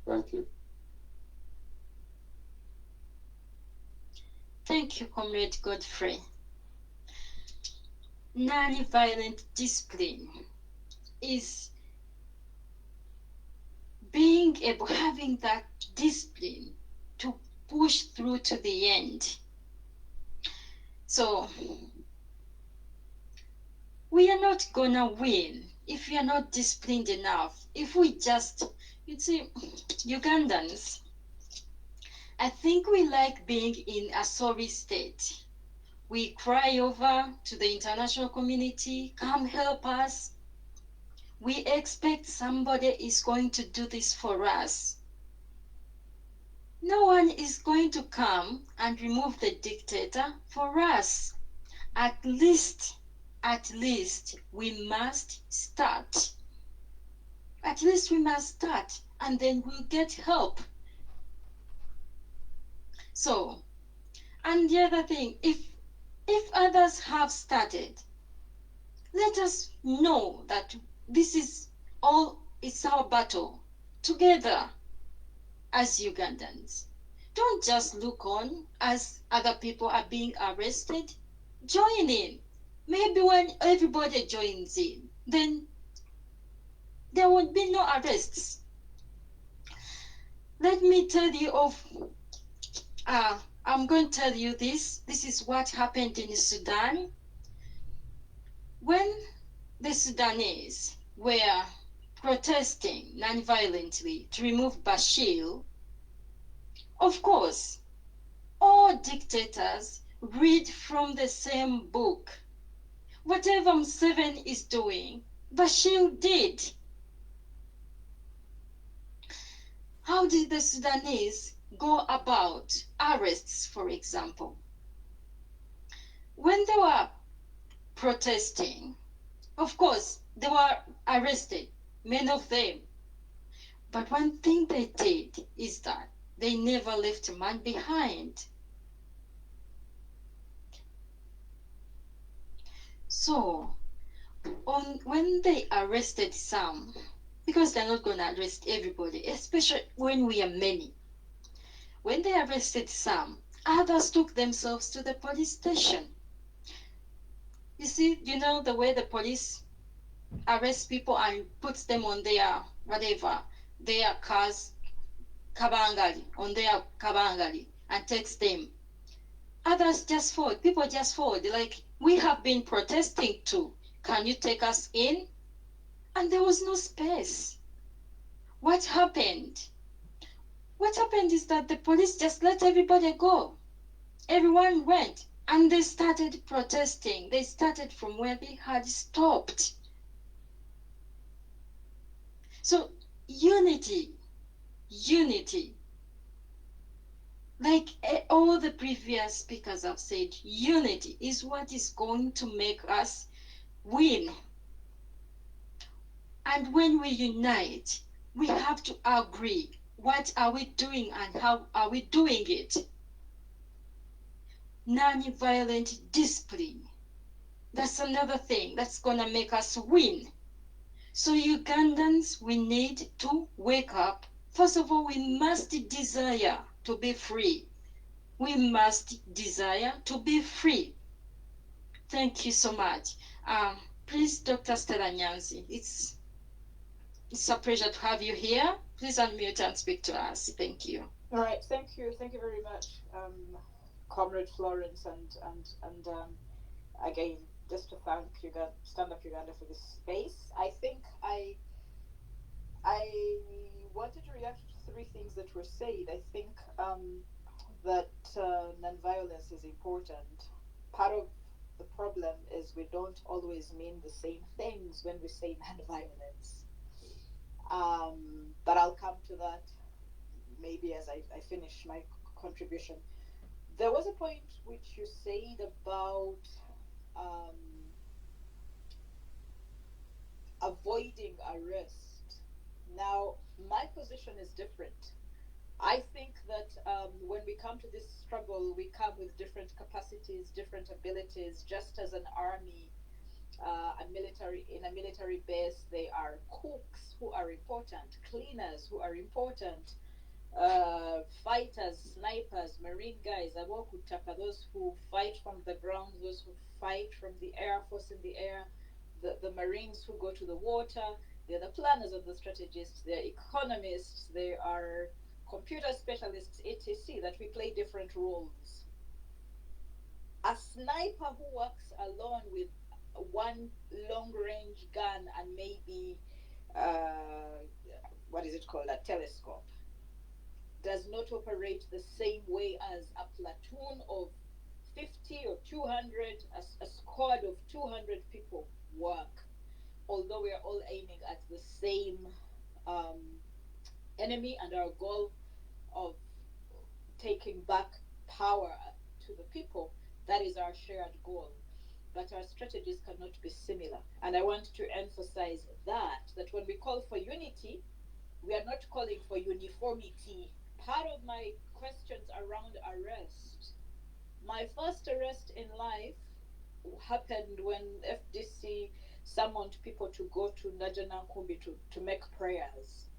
Thank you. Thank you, Comrade Godfrey. Non-violent discipline is being able, having that discipline to push through to the end. So we are not gonna win if we are not disciplined enough. If we just, you see, Ugandans, I think we like being in a sorry state. We cry over to the international community, come help us. We expect somebody is going to do this for us. No one is going to come and remove the dictator for us. At least we must start. At least we must start, and then we'll get help. So, and the other thing, if others have started, let us know that this is all, it's our battle together as Ugandans. Don't just look on as other people are being arrested. Join in. Maybe when everybody joins in, then there would be no arrests. Let me tell you of, I'm going to tell you this. This is what happened in Sudan. When the Sudanese were protesting non-violently to remove Bashir, of course, all dictators read from the same book. Whatever Museveni is doing, Bashir did. How did the Sudanese go about arrests, for example? When they were protesting, of course, they were arrested, many of them. But one thing they did is that they never left a man behind. So, when they arrested some, because they're not going to arrest everybody, especially when we are many. When they arrested some, others took themselves to the police station. You see, you know the way the police arrest people and puts them on their, whatever, their cars, kabangali, on their kabangali, and takes them. Others just forward, people just forward, like, we have been protesting too. Can you take us in? And there was no space. What happened? What happened is that the police just let everybody go. Everyone went, and they started protesting. They started from where they had stopped. So unity, like all the previous speakers have said, unity is what is going to make us win. And when we unite, we have to agree, what are we doing and how are we doing it? Non-violent discipline, that's another thing that's going to make us win. So Ugandans, we need to wake up. First of all, we must desire to be free. We must desire to be free. Thank you so much. Please, Dr. Stella Nyanzi, it's a pleasure to have you here. Please unmute and speak to us. Thank you. All right, thank you very much, Comrade Florence, and again, just to thank Stand Up Uganda for this space. I think I wanted to react to three things that were said. I think that nonviolence is important. Part of the problem is we don't always mean the same things when we say nonviolence. But I'll come to that maybe as I finish my contribution. There was a point which you said about avoiding arrest. Now, my position is different. I think that when we come to this struggle, we come with different capacities, different abilities. Just as an army, in a military base, they are cooks who are important, cleaners who are important, fighters, snipers, marine guys, abokutaka, those who fight from the ground, those who fight from the air force in the air, the marines who go to the water. They're the planners and the strategists. They're economists. They are computer specialists, etc. That we play different roles. A sniper who works alone with one long-range gun and maybe what is it called, a telescope, does not operate the same way as a platoon of 50 or 200, a squad of 200 people work, although we are all aiming at the same enemy and our goal of taking back power to the people. That is our shared goal. But our strategies cannot be similar. And I want to emphasize that when we call for unity, we are not calling for uniformity. Part of my questions around arrest, my first arrest in life happened when FDC summoned people to go to Najanakumbi to make prayers.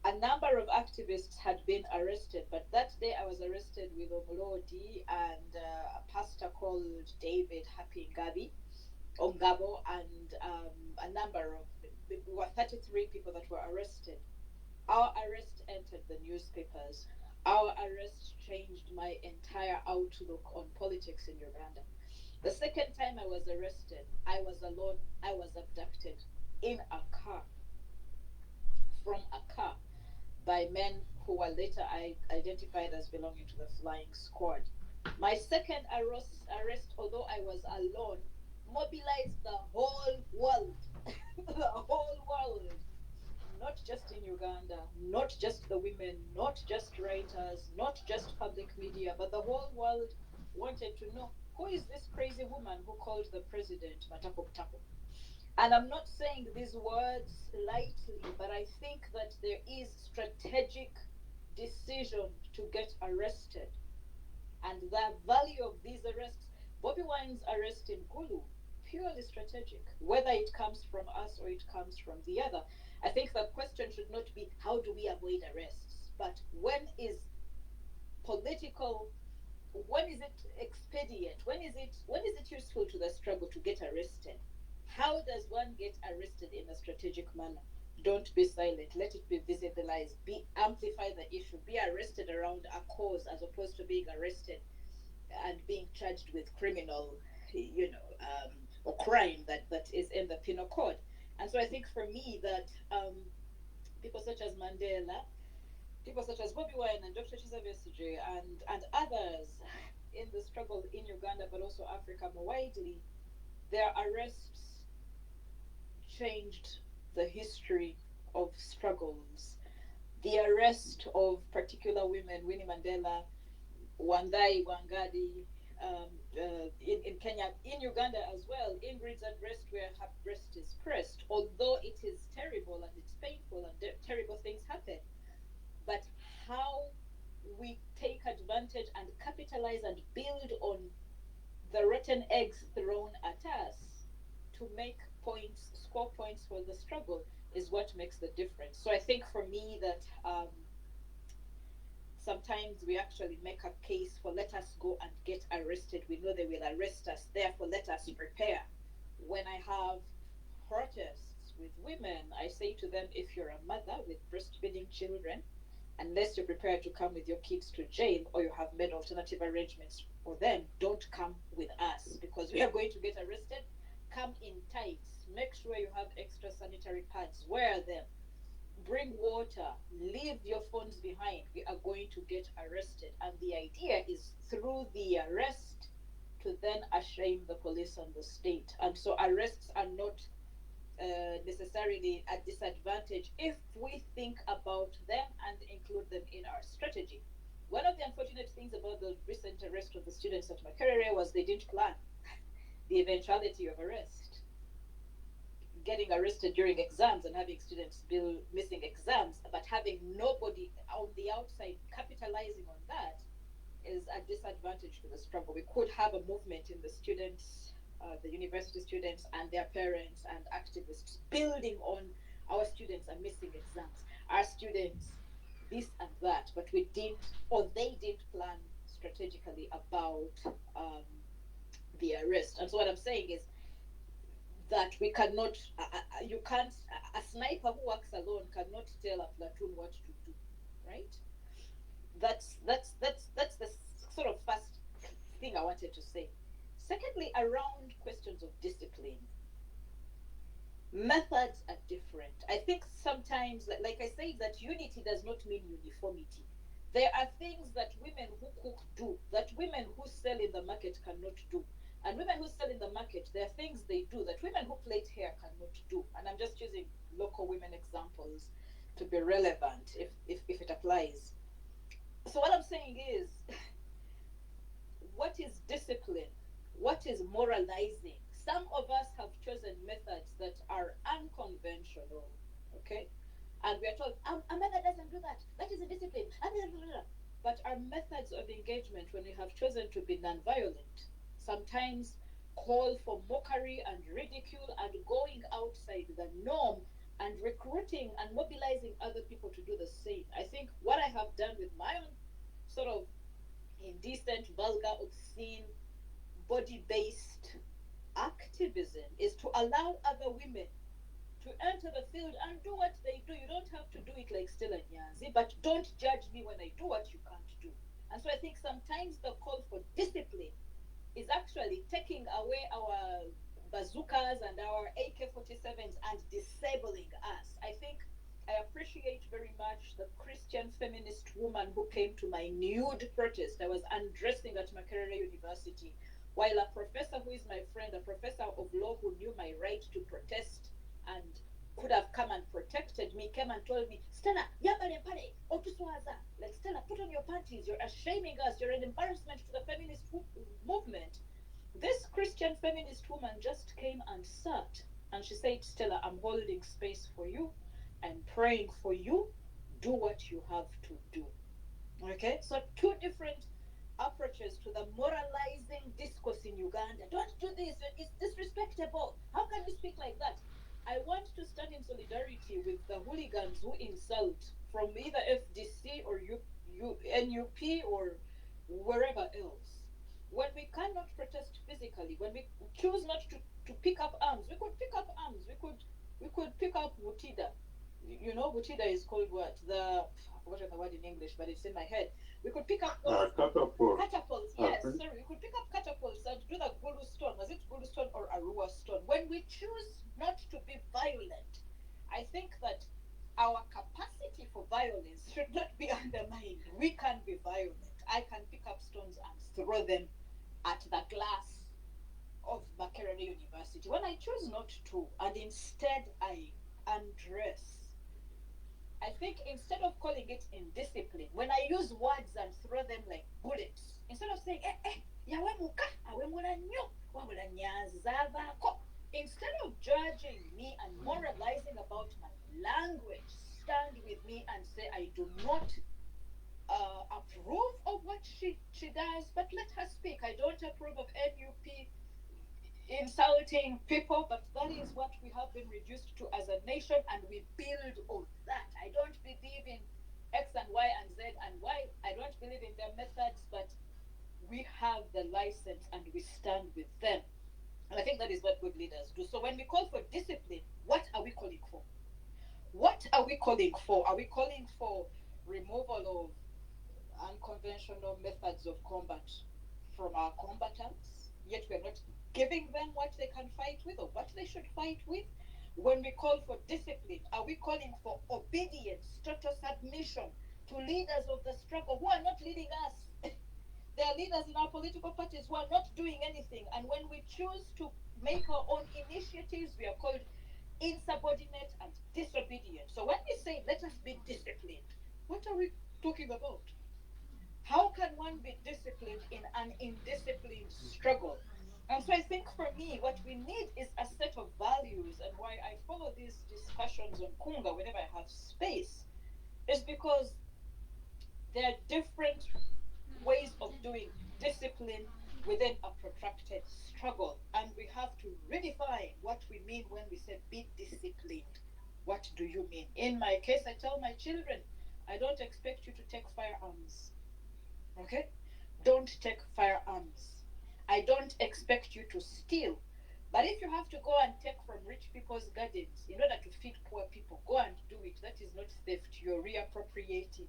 A number of activists had been arrested, but that day I was arrested with Omulodi and a pastor called David Happy Ongabo, and a number of, we were 33 people that were arrested. Our arrest entered the newspapers. Our arrest changed my entire outlook on politics in Uganda. The second time I was arrested, I was alone. I was abducted in a car, from a car, by men who were later identified as belonging to the flying squad. My second arrest, although I was alone, mobilized the whole world. The whole world. Not just in Uganda, not just the women, not just writers, not just public media, but the whole world wanted to know, who is this crazy woman who called the president Matako Matako? And I'm not saying these words lightly, but I think that there is strategic decision to get arrested. And the value of these arrests, Bobby Wine's arrest in Gulu, purely strategic, whether it comes from us or it comes from the other. I think the question should not be how do we avoid arrests, but when is political, when is it expedient, when is it useful to the struggle to get arrested? How does one get arrested in a strategic manner? Don't be silent. Let it be visibilized. Amplify the issue. Be arrested around a cause as opposed to being arrested and being charged with criminal, or crime that is in the penal code. And so I think for me that people such as Mandela, people such as Bobby Wine and Dr. Chiza Besigye and others in the struggle in Uganda, but also Africa more widely, their arrests changed the history of struggles. The arrest of particular women, Winnie Mandela, Wangari Wangari, in Kenya, in Uganda as well, Ingrid's arrest where her breast is pressed, although it is terrible and it's painful and terrible things happen. But how we take advantage and capitalize and build on the rotten eggs thrown at us to make points, score points for the struggle is what makes the difference. So I think for me that sometimes we actually make a case for let us go and get arrested. We know they will arrest us, therefore let us prepare. When I have protests with women, I say to them, if you're a mother with breastfeeding children, unless you're prepared to come with your kids to jail or you have made alternative arrangements for them, don't come with us because we are going to get arrested. Come in tights. Make sure you have extra sanitary pads. Wear them. Bring water. Leave your phones behind. We are going to get arrested. And the idea is through the arrest to then ashame the police and the state. And so arrests are not necessarily a disadvantage if we think about them and include them in our strategy. One of the unfortunate things about the recent arrest of the students at Makerere was they didn't plan the eventuality of arrest. Getting arrested during exams and having students bill missing exams, but having nobody on the outside capitalizing on that is a disadvantage to the struggle. We could have a movement in the students, the university students and their parents and activists building on our students are missing exams, our students this and that, but we didn't, or they didn't plan strategically about the arrest. And so what I'm saying is that we cannot, you can't, a sniper who works alone cannot tell a platoon what to do, right? That's the sort of first thing I wanted to say. Secondly, around questions of discipline, methods are different. I think sometimes, like I say, that unity does not mean uniformity. There are things that women who cook do, that women who sell in the market cannot do. And women who sell in the market, there are things they do that women who plait hair cannot do. And I'm just using local women examples to be relevant if it applies. So what I'm saying is, what is discipline? What is moralizing? Some of us have chosen methods that are unconventional, okay? And we are told, a method doesn't do that. That is a discipline. But our methods of engagement, when we have chosen to be nonviolent, sometimes call for mockery and ridicule and going outside the norm and recruiting and mobilizing other people to do the same. I think what I have done with my own sort of indecent, vulgar, obscene, body-based activism is to allow other women to enter the field and do what they do. You don't have to do it like Stella Nyanzi, but don't judge me when I do what you can't do. And so I think sometimes the call for discipline is actually taking away our bazookas and our AK-47s and disabling us. I think I appreciate very much the Christian feminist woman who came to my nude protest. I was undressing at Makerere University, while a professor who is my friend, a professor of law who knew my right to protest and could have come and protected me, came and told me, Stella, like, Stella, put on your panties. You're shaming us. You're an embarrassment to the feminist movement. This Christian feminist woman just came and sat and she said, Stella, I'm holding space for you. I'm praying for you. Do what you have to do. Okay? So two different approaches to the moralizing discourse in Uganda. Don't do this. It's disrespectful. How can you speak like that? I want to stand in solidarity with the hooligans who insult from either FDC or NUP or wherever else. When we cannot protest physically, when we choose not to pick up arms, we could pick up arms. We could pick up Butida. You know, Butida is called what? I forgot the word in English, but it's in my head. We could pick up catapults. Yes, sorry. We could pick up catapults and do the Gulu stone. Was it Gulu stone or Arua stone? When we choose not to be violent, I think that our capacity for violence should not be undermined. We can be violent. I can pick up stones and throw them at the glass of Makerere University. When I choose not to, and instead I undress, I think instead of calling it indiscipline, when I use words and throw them like bullets, instead of saying, instead of judging me and moralizing about my language, stand with me and say, I do not approve of what she does, but let her speak. I don't approve of NUP insulting people, but that is what we have been reduced to as a nation, and we build on that. I don't believe in X and Y and Z and Y. I don't believe in their methods, but we have the license and we stand with them. And I think that is what good leaders do. So when we call for discipline, what are we calling for? What are we calling for? Are we calling for removal of unconventional methods of combat from our combatants, yet we're not giving them what they can fight with or what they should fight with? When we call for discipline, are we calling for obedience, total submission to leaders of the struggle who are not leading us? There are leaders in our political parties who are not doing anything. And when we choose to make our own initiatives, we are called insubordinate and disobedient. So when we say, let us be disciplined, what are we talking about? How can one be disciplined in an indisciplined struggle? And so I think for me, what we need is a set of values, and why I follow these discussions on Kunga whenever I have space is because there are different ways of doing discipline within a protracted struggle. And we have to redefine what we mean when we say be disciplined. What do you mean? In my case, I tell my children, I don't expect you to take firearms. Okay? Don't take firearms. I don't expect you to steal. But if you have to go and take from rich people's gardens in order to feed poor people, go and do it. That is not theft. You're reappropriating.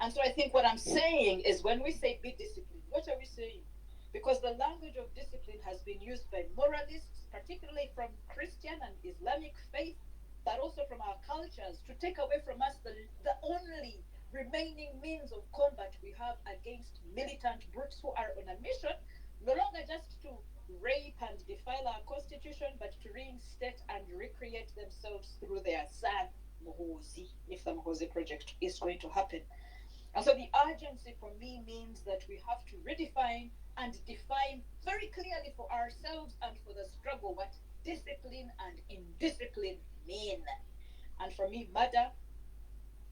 And so I think what I'm saying is when we say be disciplined, what are we saying? Because the language of discipline has been used by moralists, particularly from Christian and Islamic faith, but also from our cultures, to take away from us the only remaining means of combat we have against militant brutes who are on a mission, no longer just to rape and defile our constitution, but to reinstate and recreate themselves through their San Mohozi, if the Mohozi project is going to happen. And so the urgency for me means that we have to redefine and define very clearly for ourselves and for the struggle what discipline and indiscipline mean. And for me, murder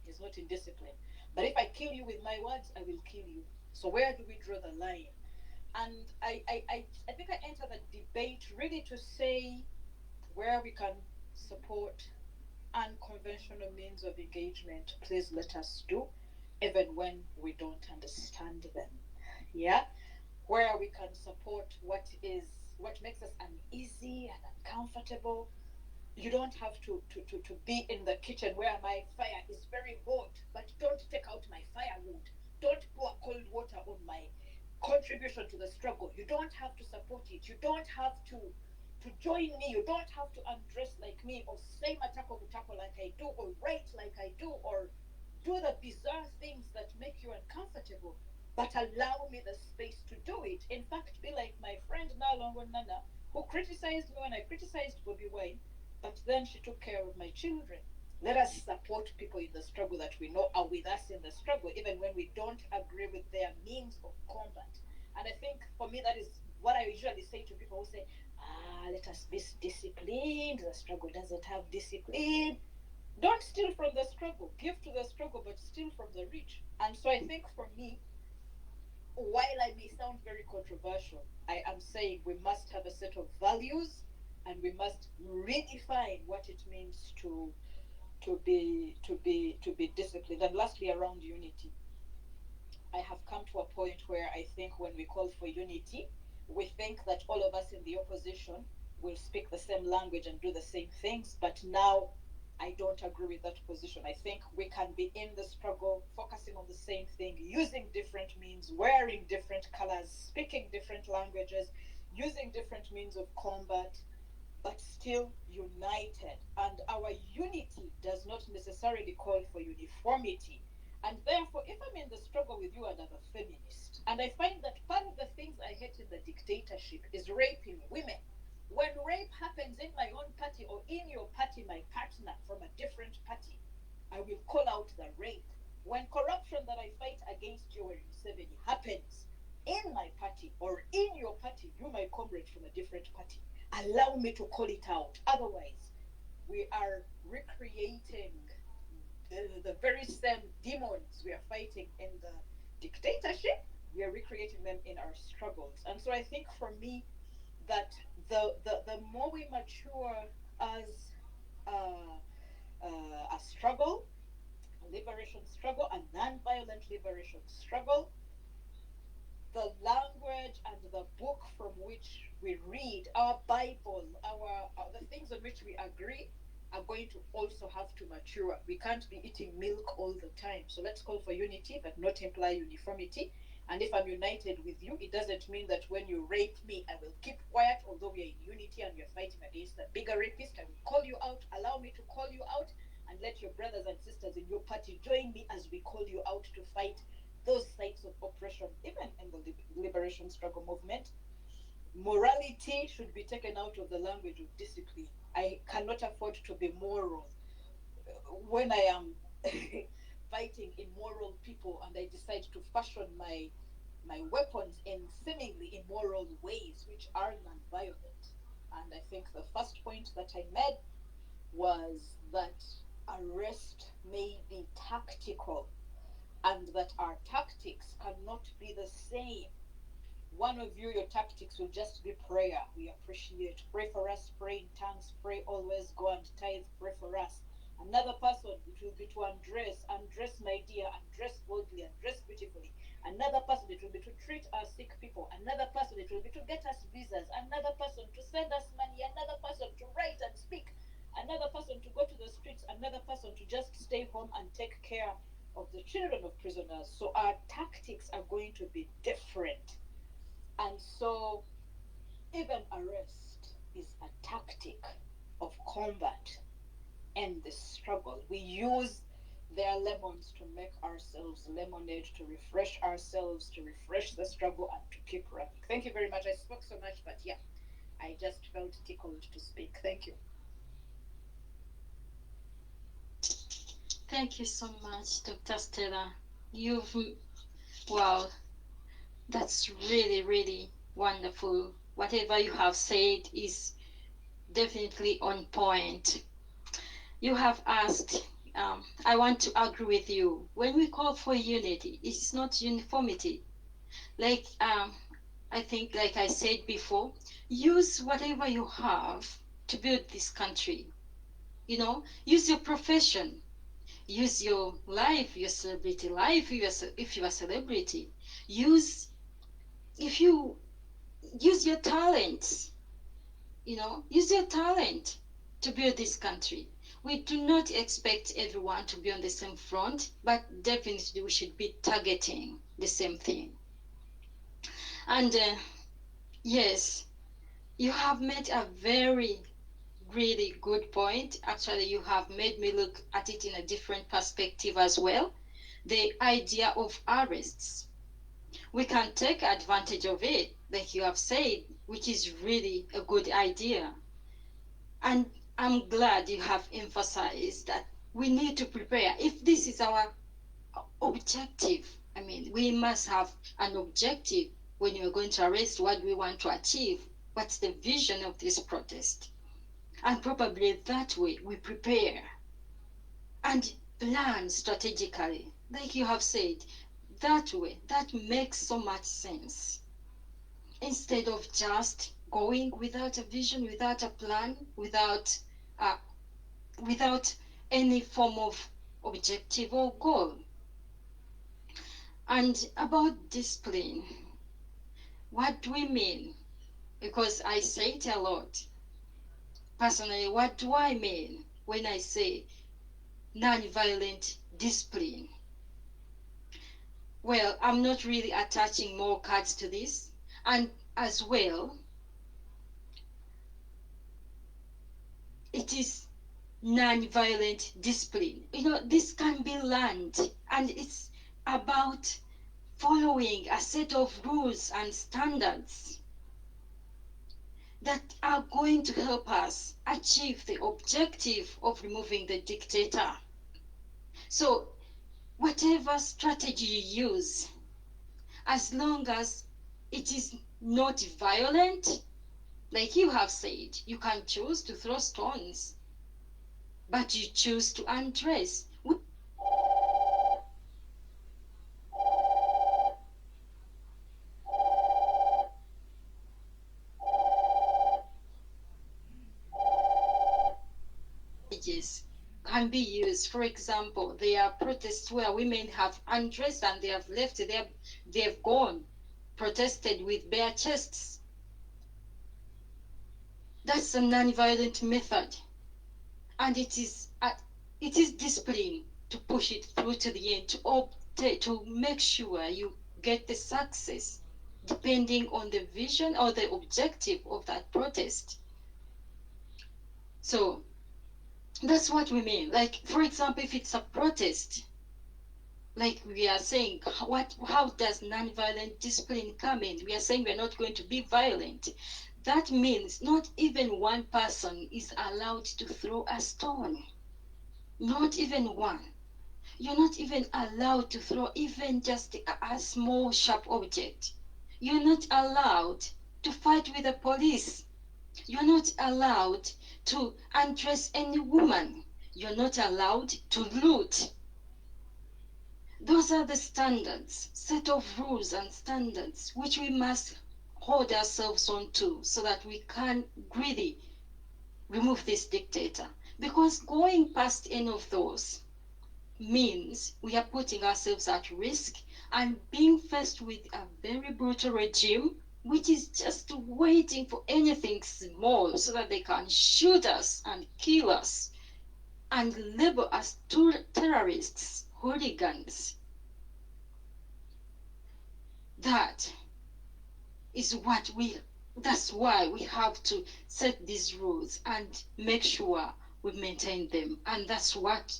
is not indiscipline. But if I kill you with my words, I will kill you. So where do we draw the line? And I think I enter the debate really to say where we can support unconventional means of engagement, please let us do, even when we don't understand them. Yeah? Where we can support what makes us uneasy and uncomfortable. You don't have to be in the kitchen where my fire is very hot, but don't take out my firewood. Don't pour cold water on my contribution to the struggle. You don't have to support it. You don't have to join me. You don't have to undress like me or say matako butako like I do or write like I do or do the bizarre things that make you uncomfortable, but allow me the space to do it. In fact, be like my friend Nalongo Nana, who criticized me when I criticized Bobby Wine, but then she took care of my children. Let us support people in the struggle that we know are with us in the struggle, even when we don't agree with their means of combat. And I think for me, that is what I usually say to people who say, let us be disciplined. The struggle doesn't have discipline. Don't steal from the struggle. Give to the struggle, but steal from the rich. And so I think for me, while I may sound very controversial, I am saying we must have a set of values and we must redefine what it means to be disciplined. And lastly, around unity, I have come to a point where I think when we call for unity, we think that all of us in the opposition will speak the same language and do the same things. But now I don't agree with that position. I think we can be in the struggle, focusing on the same thing, using different means, wearing different colors, speaking different languages, using different means of combat, but still united. And our unity does not necessarily call for uniformity. And therefore, if I'm in the struggle with you and I'm a feminist, and I find that part of the things I hate in the dictatorship is raping women, when rape happens in my own party or in your party, my partner from a different party, I will call out the rape. When corruption that I fight against you, Museveni, happens in my party or in your party, you, my comrade from a different party, allow me to call it out. Otherwise, we are recreating the very same demons we are fighting in the dictatorship. We are recreating them in our struggles. And so I think for me, that the more we mature as a struggle, a liberation struggle, a non-violent liberation struggle, the language and the book from which we read, our Bible, our the things on which we agree, are going to also have to mature. We can't be eating milk all the time. So let's call for unity, but not imply uniformity. And if I'm united with you, it doesn't mean that when you rape me, I will keep quiet, although we are in unity and we're fighting against a bigger rapist. I will call you out, allow me to call you out, and let your brothers and sisters in your party join me as we call you out to fight those sites of oppression, even in the liberation struggle movement. Morality should be taken out of the language of discipline. I cannot afford to be moral when I am fighting immoral people, and I decide to fashion my weapons in seemingly immoral ways, which are non-violent. And I think the first point that I made was that arrest may be tactical, and that our tactics cannot be the same. One of you, your tactics will just be prayer. We appreciate. Pray for us, pray in tongues, pray always, go and tithe, pray for us. Another person, it will be to undress my dear, undress boldly, undress beautifully. Another person, it will be to treat our sick people. Another person, it will be to get us visas. Another person, to send us money. Another person, to write and speak. Another person, to go to the streets. Another person, to just stay home and take care of the children of prisoners. So our tactics are going to be different. And so even arrest is a tactic of combat and the struggle. We use their lemons to make ourselves lemonade, to refresh ourselves, to refresh the struggle, and to keep running. Thank you very much. I spoke so much, but yeah, I just felt tickled to speak. Thank you. Thank you so much, Dr. Stella. Wow, that's really, really wonderful. Whatever you have said is definitely on point. You have asked, I want to agree with you. When we call for unity, it's not uniformity. Like, I think, like I said before, use whatever you have to build this country. You know, use your profession, use your life, your celebrity life. If you're a celebrity, use your talents. You know, use your talent to build this country. We do not expect everyone to be on the same front, but definitely we should be targeting the same thing. And yes, you have made a very, really good point. Actually, you have made me look at it in a different perspective as well. The idea of arrests. We can take advantage of it, like you have said, which is really a good idea. And I'm glad you have emphasized that we need to prepare. If this is our objective, I mean, we must have an objective when you're going to arrest. What do we want to achieve? What's the vision of this protest? And probably that way we prepare and plan strategically, like you have said. That way, that makes so much sense. Instead of just going without a vision, without a plan, without any form of objective or goal. And about discipline, what do we mean? Because I say it a lot. Personally, what do I mean when I say non-violent discipline? Well, I'm not really attaching more cards to this. And as well, it is non-violent discipline. You know, this can be learned, and it's about following a set of rules and standards that are going to help us achieve the objective of removing the dictator. So whatever strategy you use, as long as it is not violent, like you have said, you can choose to throw stones, but you choose to undress. Can be used. For example, there are protests where women have undressed and they have left, they've gone, protested with bare chests. That's a non-violent method, and it is discipline to push it through to the end, to make sure you get the success, depending on the vision or the objective of that protest. So that's what we mean. Like, for example, if it's a protest, like we are saying, how does non-violent discipline come in? We are saying we're not going to be violent. That means not even one person is allowed to throw a stone. Not even one. You're not even allowed to throw even just a small sharp object. You're not allowed to fight with the police. You're not allowed to undress any woman. You're not allowed to loot. Those are the standards, set of rules and standards which we must hold ourselves on to so that we can really remove this dictator. Because going past any of those means we are putting ourselves at risk and being faced with a very brutal regime which is just waiting for anything small so that they can shoot us and kill us and label us terrorists, hooligans. That is what that's why we have to set these rules and make sure we maintain them. And that's what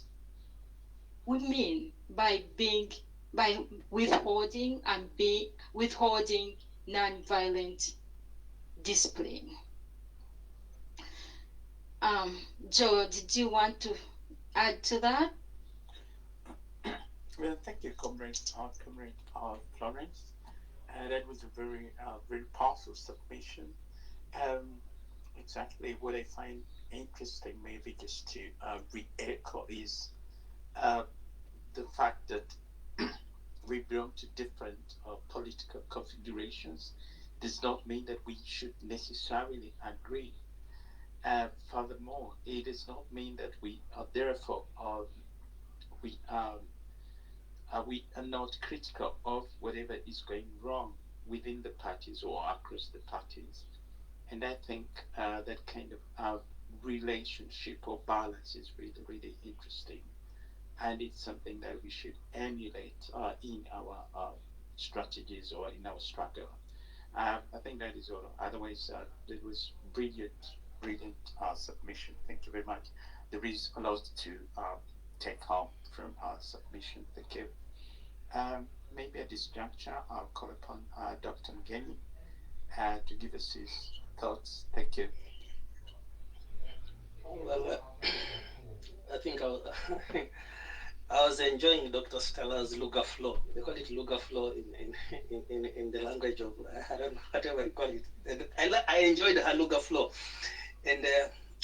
we mean by withholding non-violent discipline. Joe, did you want to add to that? Well, thank you, Comrade Florence. That was a very, very powerful submission. Exactly what I find interesting, maybe just to re-echo, is the fact that we belong to different political configurations does not mean that we should necessarily agree. Furthermore, it does not mean that we are therefore we are not critical of whatever is going wrong within the parties or across the parties. And I think that kind of relationship or balance is really, really interesting. And it's something that we should emulate in our strategies or in our struggle. I think that is all. Otherwise, it was brilliant submission. Thank you very much. There is a lot to take home from our submission. Thank you. Maybe at this juncture, I'll call upon Dr. Ngeni to give us his thoughts. Thank you. Well, I think I was enjoying Dr. Stella's Luga flow. They call it Luga flow in the language of, I don't know, whatever you call it. I enjoyed her Luga flow. And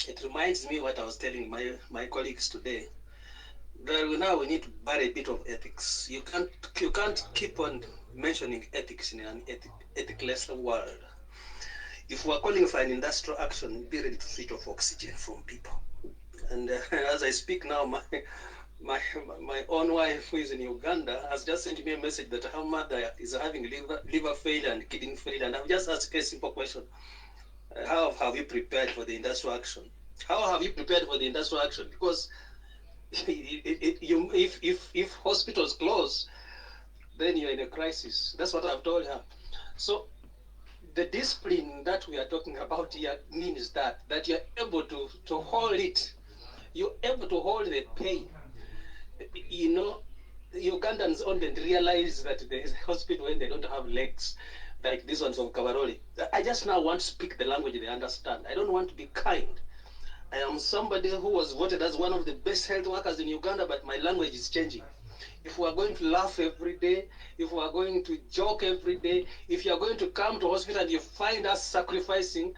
it reminds me what I was telling my colleagues today. That now we need to bury a bit of ethics. You can't keep on mentioning ethics in an ethicless world. If we're calling for an industrial action, be ready to switch off oxygen from people. And as I speak now, my own wife, who is in Uganda, has just sent me a message that her mother is having liver failure and kidney failure. And I've just asked a simple question. How have you prepared for the industrial action? How have you prepared for the industrial action? Because if hospitals close, then you're in a crisis. That's what I've told her. So the discipline that we are talking about here means that you're able to hold it. You're able to hold the pain. You know, Ugandans often realize that there is a hospital when they don't have legs, like this one from Kabarole. I just now want to speak the language they understand. I don't want to be kind. I am somebody who was voted as one of the best health workers in Uganda, but my language is changing. If we are going to laugh every day, if we are going to joke every day, if you are going to come to hospital and you find us sacrificing,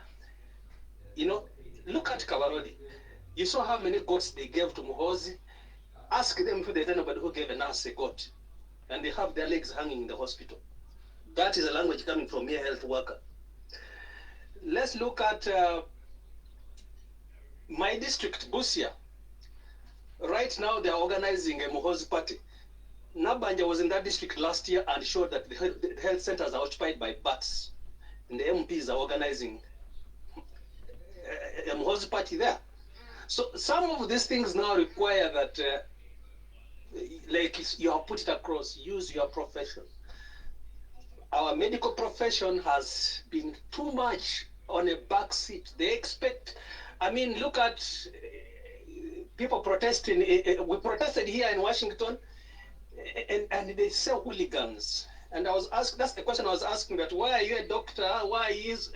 you know, look at Kabarole. You saw how many goats they gave to Muhozi. Ask them if there's anybody who gave a nurse a goat, and they have their legs hanging in the hospital. That is a language coming from a health worker. Let's look at my district, Busia. Right now, they are organizing a Muhozi party. Nabanja was in that district last year and showed that the health centers are occupied by bats. And the MPs are organizing a Muhozi party there. So some of these things now require that, like you have put it across, use your profession. Our medical profession has been too much on a back seat. They expect, I mean, look at people protesting. We protested here in Washington, and they say hooligans. And I was asked, that's the question I was asking, that why are you a doctor? Why is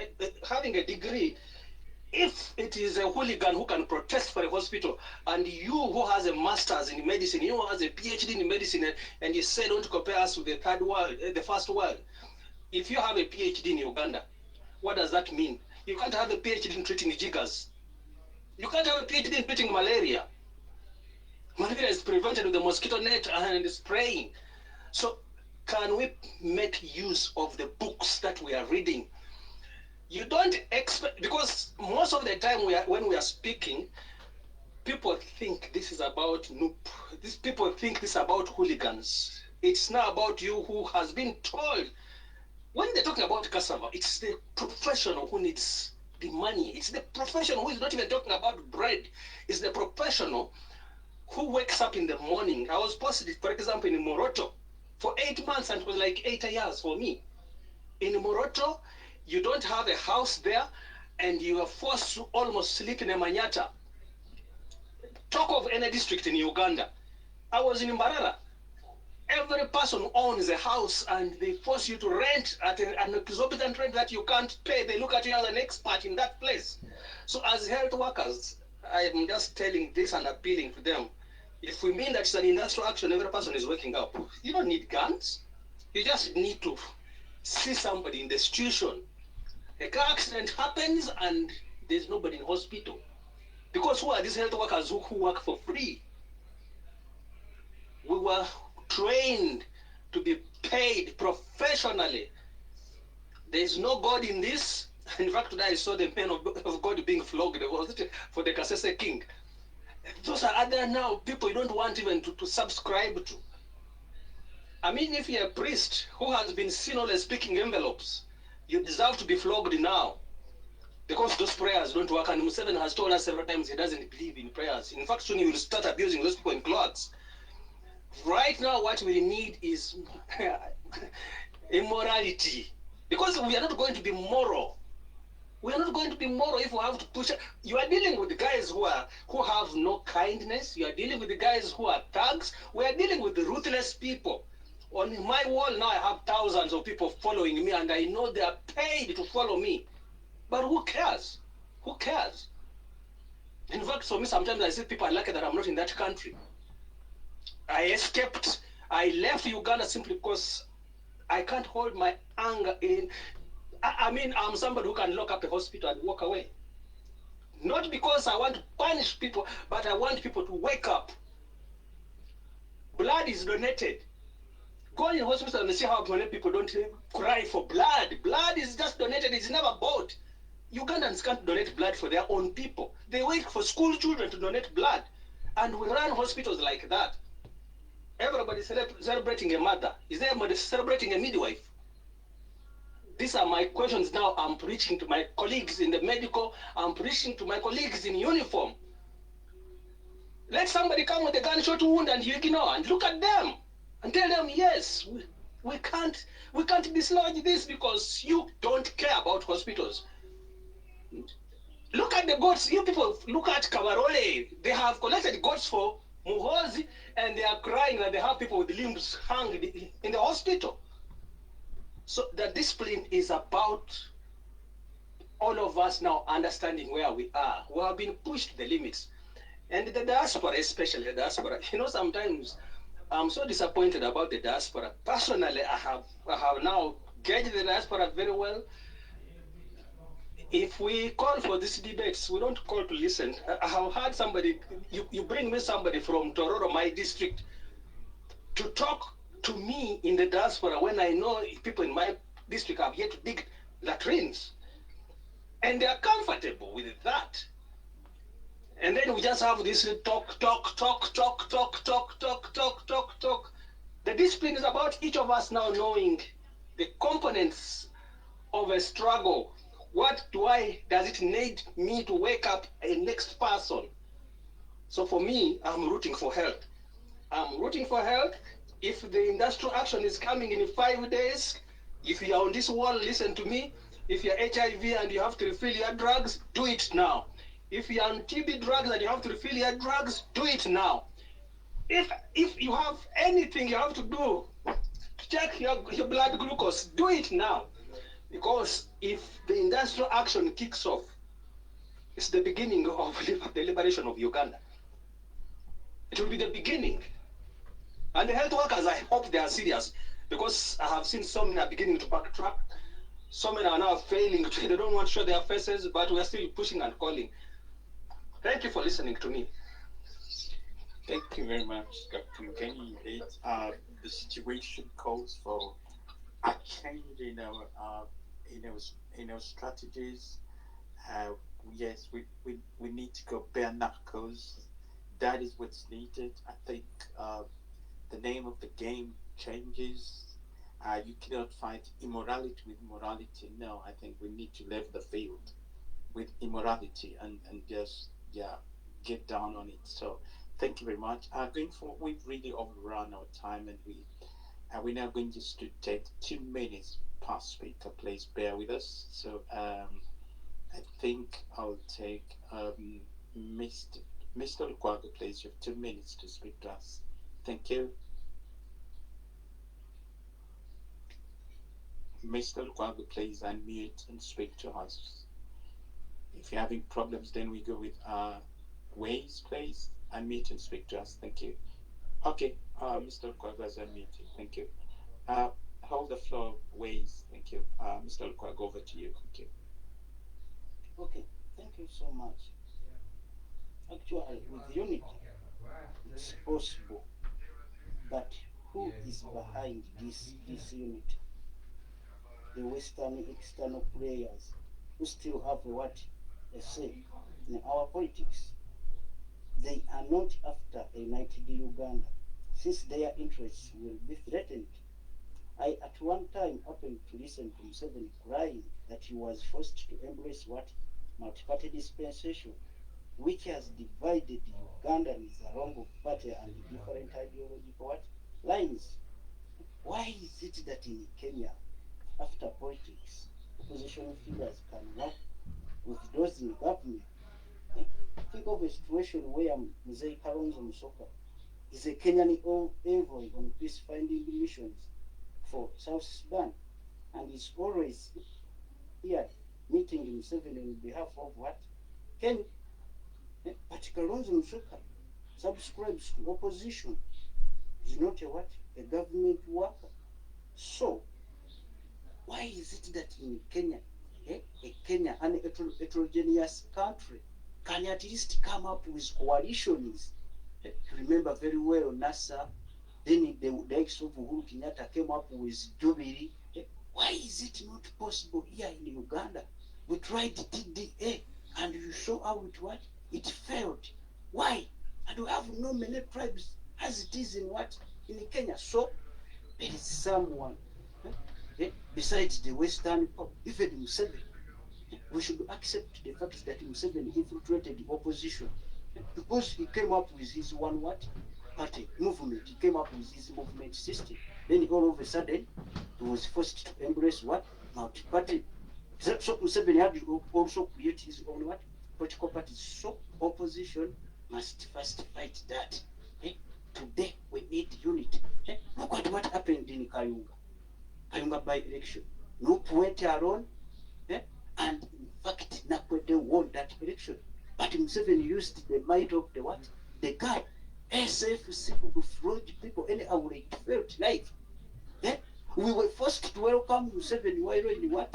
having a degree? If it is a hooligan who can protest for a hospital, and you who has a master's in medicine, you who has a PhD in medicine, and you say don't compare us with the third world, the first world. If you have a PhD in Uganda, what does that mean? You can't have a PhD in treating jiggers. You can't have a PhD in treating malaria. Malaria is prevented with the mosquito net and spraying. So can we make use of the books that we are reading? You don't expect, because most of the time when we are speaking, people think this is about noob. These people think this is about hooligans. It's not about you who has been told. When they're talking about cassava, it's the professional who needs the money. It's the professional who is not even talking about bread. It's the professional who wakes up in the morning. I was posted, for example, in Moroto for 8 months, and it was like 8 years for me. In Moroto, you don't have a house there, and you are forced to almost sleep in a manyata. Talk of any district in Uganda. I was in Mbarara. Every person owns a house, and they force you to rent at an exorbitant rent that you can't pay. They look at you as an expert in that place. So as health workers, I am just telling this and appealing to them. If we mean that it's an industrial action, every person is waking up. You don't need guns. You just need to see somebody in the situation. A car accident happens and there's nobody in hospital. Because who are these health workers who work for free? We were trained to be paid professionally. There is no God in this. In fact, today I saw the men of God being flogged for the Kasese king. Those are other now people you don't want even to subscribe to. I mean, if you're a priest who has been seen always speaking envelopes, you deserve to be flogged now. Because those prayers don't work, and Museveni has told us several times he doesn't believe in prayers. In fact, soon he will start abusing those people in clothes. Right now, what we need is immorality. Because we are not going to be moral. We are not going to be moral if we have to push. You are dealing with the guys who have no kindness. You are dealing with the guys who are thugs. We are dealing with the ruthless people. On my wall now, I have thousands of people following me, and I know they are paid to follow me. But who cares? Who cares? In fact, for me, sometimes I see people are lucky that I'm not in that country. I escaped. I left Uganda simply because I can't hold my anger in. I mean, I'm somebody who can lock up a hospital and walk away. Not because I want to punish people, but I want people to wake up. Blood is donated. Go in hospital and see how many people don't cry for blood. Blood is just donated. It's never bought. Ugandans can't donate blood for their own people. They wait for school children to donate blood. And we run hospitals like that. Everybody celebrating a mother. Is everybody celebrating a midwife? These are my questions now. I'm preaching to my colleagues in the medical. I'm preaching to my colleagues in uniform. Let somebody come with a gunshot wound and you ignore and look at them and tell them, yes, we can't dislodge this because you don't care about hospitals. Look at the goats. You people, look at Kabarole. They have collected goats for Muhozi, and they are crying that they have people with limbs hung in the hospital. So the discipline is about all of us now understanding where we are. We have been pushed to the limits. And the diaspora, especially the diaspora, sometimes I'm so disappointed about the diaspora. Personally, I have now gauged the diaspora very well. If we call for these debates, we don't call to listen. I have heard somebody, you bring me somebody from Tororo, my district, to talk to me in the diaspora when I know people in my district have yet to dig latrines. And they are comfortable with that. And then we just have this talk. The discipline is about each of us now knowing the components of a struggle. What does it need me to wake up a next person? So for me, I'm rooting for health. I'm rooting for health. If the industrial action is coming in 5 days, if you are on this wall, listen to me. If you're HIV and you have to refill your drugs, do it now. If you're on TB drugs and you have to refill your drugs, do it now. If you have anything you have to do to check your blood glucose, do it now. Because if the industrial action kicks off, It's the beginning of the liberation of Uganda. It will be the beginning. And the health workers, I hope they are serious, because I have seen so many are beginning to backtrack. So many are now failing. They don't want to show their faces, but we are still pushing and calling. Thank you for listening to me. Thank you very much, Dr. Mugeni. The situation calls for a change in our strategies. Yes, we need to go bare knuckles. That is what's needed. I think the name of the game changes. You cannot fight immorality with morality. No, I think we need to level the field with immorality and just get down on it. So thank you very much. Going forward, we've really overrun our time, and we're now going just to take 2 minutes per speaker. Please bear with us. So I think I'll take Mr. Lukwago, please. You have 2 minutes to speak to us. Thank you. Mr. Lukwago, please unmute and speak to us. If you're having problems, then we go with Waze, please. Unmute and speak to us. Thank you. Okay, Mr. Lukwago has unmuted. Thank you. Hold the floor, Waze. Thank you. Mr. Lukwago, over to you. Thank you. Okay, thank you so much. Actually, with unity, it's possible. But who is behind this unity? The Western external players who still have a say in our politics. They are not after a united Uganda, since their interests will be threatened. I at one time happened to listen to Museveni crying that he was forced to embrace multi-party dispensation, which has divided Ugandans along party and different ideological lines. Why is it that in Kenya, after politics, opposition figures can work with those in government? Think of a situation where Mzee Kalonzo Musyoka is a Kenyan envoy on peace-finding missions for South Sudan, and is always here meeting Museveni on behalf of Kenya. But Kalonzo Musyoka subscribes to opposition. He's not a government worker. So why is it that in Kenya, Kenya, an heterogeneous country, can at least come up with coalitions? Remember very well NASA, then the likes of Uhuru Kenyatta came up with Jubilee. Why is it not possible here in Uganda? We tried TDA and you saw how it failed. Why? And we have no many tribes as it is in Kenya. So there is someone besides the Western, even Museveni. We should accept the fact that Museveni infiltrated the opposition because he came up with his party movement. He came up with his movement system. Then all of a sudden, he was forced to embrace multi-party. So Museveni had to also create his own political party. So opposition must first fight that. Today we need unity. Look at what happened in Kayunga by-election. Nupu went alone, and in fact Nakwede won that election. But Museveni used the might of the guy. SFC could fraud people anyhow it felt like. We were forced to welcome Museveni while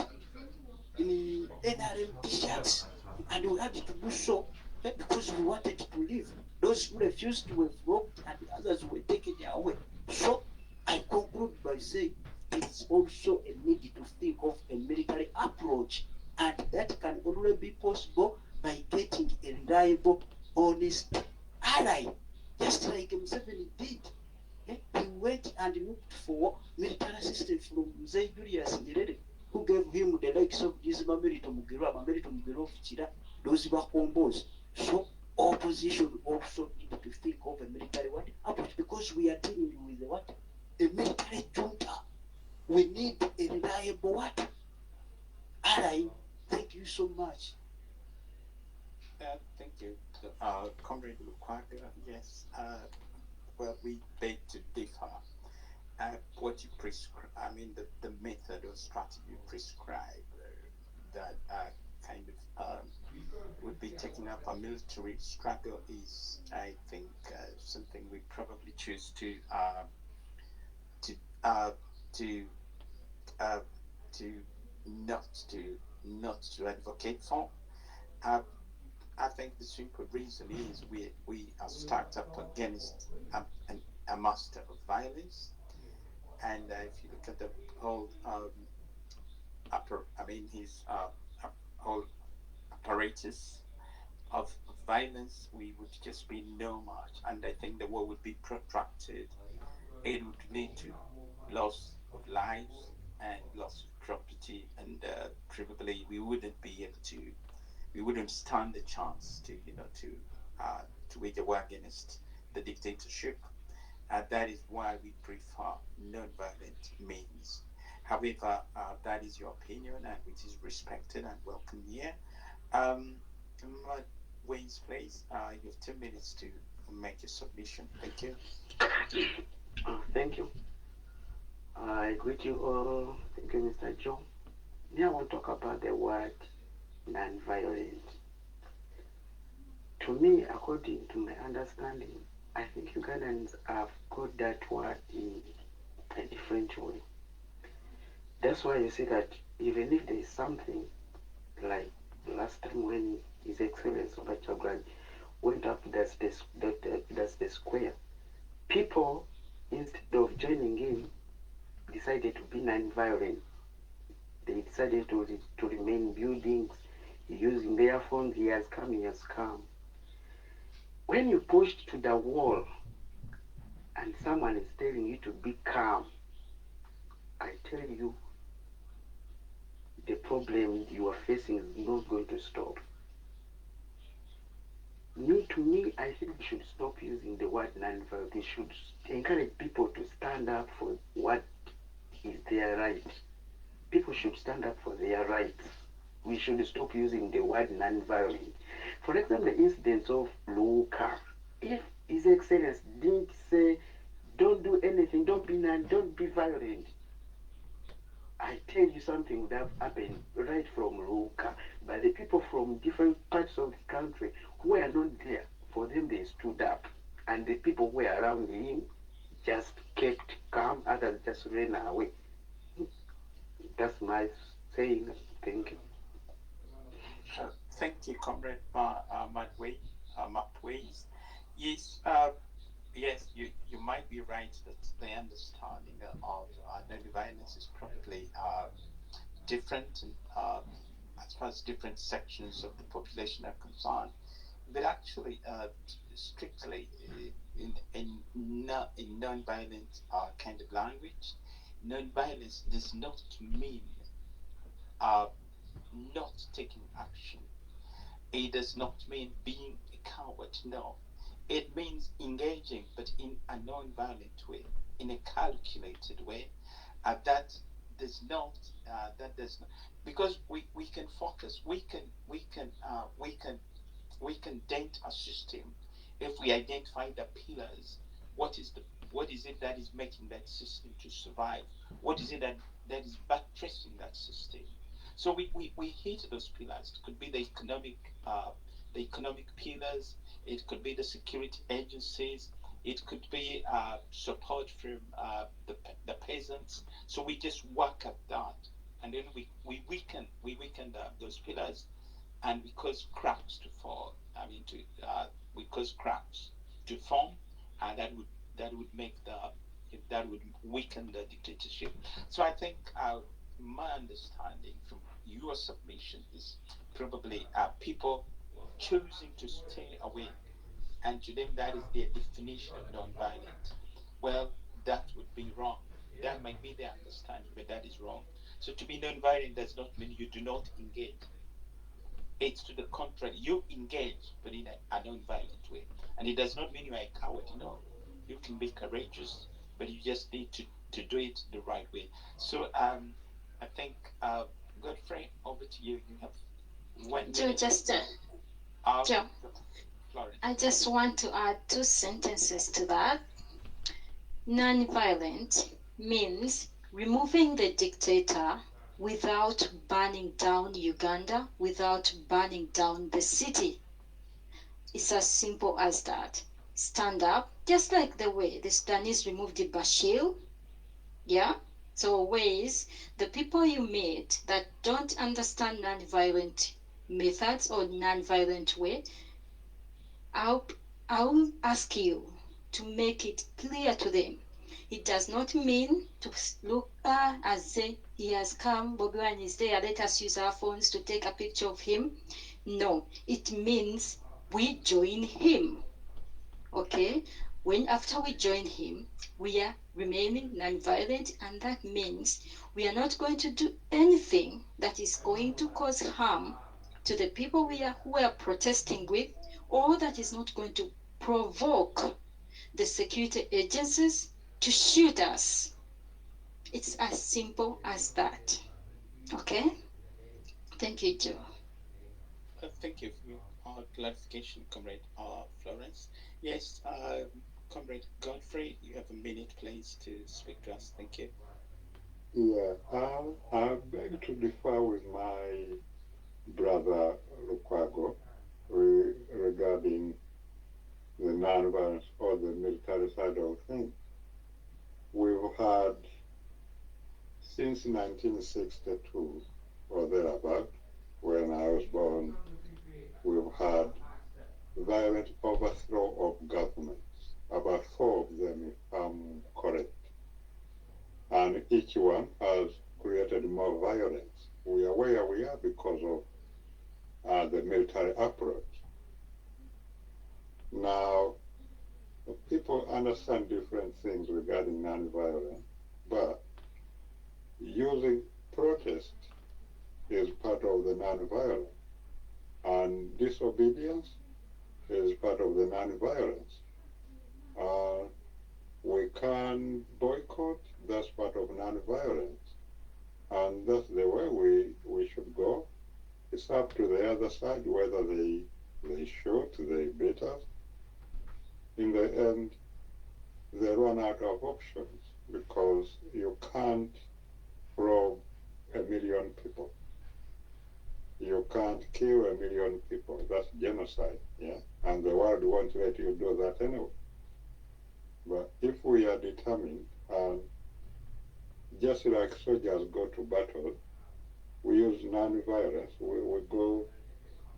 in NRM t-shirts, and we had to do so because we wanted to live. Those who refused were flogged and others were taken away. So I conclude by saying it's also a need to think of a military approach, and that can only be possible by getting a reliable, honest ally, just like Museveni did. He went and looked for military assistance from Mzee Julius Nyerere, who gave him the likes of Dismantling, those were combos. So opposition also need to think of a military approach, because we are dealing with a military junta. We need a reliable ally. Thank you so much. Thank you. Comrade Lukwago, yes. Well, we beg to differ. What you prescribe, the method or strategy you prescribe that kind of would be up a military struggle is, I think, something we probably choose to to uh, to uh, to not to advocate for. Uh, I think the simple reason is we are stacked up against a master of violence, and if you look at the whole his whole apparatus of violence, we would just be no match, and I think the war would be protracted. It would lead to loss of lives and loss of property, and probably we wouldn't be able to, we wouldn't stand a chance to, to wage a war against the dictatorship. That is why we prefer non-violent means. However, that is your opinion, and which is respected and welcome here. Wayne's place, you have 2 minutes to make your submission. Thank you. Thank you. I greet you all. Thank you, Mr. John. Now I want to talk about the word non-violent. To me, according to my understanding, I think Ugandans have got that word in a different way. That's why you see that even if there is something like last time when His Excellency Obachagran went up, that's the square. People, instead of joining in, decided to be non-violent. They decided to remain buildings, using their phones. He has come. When you pushed to the wall and someone is telling you to be calm, I tell you, the problem you are facing is not going to stop. To me, I think we should stop using the word non-violent. We should encourage people to stand up for what is their right. People should stand up for their rights. We should stop using the word non-violent. For example, the incidents of Luka. If His Excellency didn't say, don't do anything, don't be violent, I tell you something would have happened right from Luka. But the people from different parts of the country who were not there, for them they stood up. And the people who were around him just kept calm, others just ran away. That's my saying. Thank you. Thank you, Comrade Matways. Yes, yes, you might be right that the understanding of non-violence is probably different as far as different sections of the population are concerned. But actually, strictly in non-violent kind of language, non-violence does not mean not taking action. It does not mean being a coward. No, it means engaging, but in a non-violent way, in a calculated way. That does not. Because we can focus. We can dent a system if we identify the pillars. What is it that is making that system to survive? What is it that is buttressing that system? So we hit those pillars. It could be the economic pillars. It could be the security agencies. It could be support from the peasants. So we just work at that, and then we weaken those pillars, and we cause cracks to fall. We cause cracks to form, and that would weaken the dictatorship. So I think my understanding from your submission is probably people choosing to stay away, and to them that is their definition of non-violent. Well, that would be wrong. That might be their understanding, but that is wrong. So to be non-violent does not mean you do not engage. It's to the contrary. You engage, but in a non-violent way. And it does not mean you are a coward. No, you can be courageous, but you just need to do it the right way. So I think, Godfrey, over to you. You have 1 minute. Joe, I just want to add 2 sentences to that. Non-violent means removing the dictator without burning down Uganda, without burning down the city. It's as simple as that. Stand up, just like the way the Sudanese removed the Bashir. Yeah? So ways the people you meet that don't understand non-violent methods or non-violent way, I'll, I'll ask you to make it clear to them. It does not mean to look as if he has come, Bobby Wine is there, let us use our phones to take a picture of him. No, it means we join him. Okay? When after we join him, we are remaining non-violent, and that means we are not going to do anything that is going to cause harm to the people who are protesting with, or that is not going to provoke the security agencies to shoot us. It's as simple as that. Okay? Thank you, Joe. Thank you for your clarification, Comrade Florence. Yes, Comrade Godfrey, you have a minute, please, to speak to us. Thank you. Yeah, I beg to differ with my brother Lukwago regarding the non-violence or the military side of things. We've had, since 1962 or thereabout, when I was born, we've had violent overthrow of governments, about 4 of them, if I'm correct. And each one has created more violence. We are where we are because of the military approach. Now, people understand different things regarding non-violence, but using protest is part of the non-violence, and disobedience is part of the non-violence. We can boycott, that's part of non-violence, and that's the way we should go. It's up to the other side whether they shoot, they beat us. In the end, they run out of options because you can't rob 1 million people. You can't kill 1 million people. That's genocide, yeah? And the world won't let you do that anyway. But if we are determined, and just like soldiers go to battle, we use non-violence, we go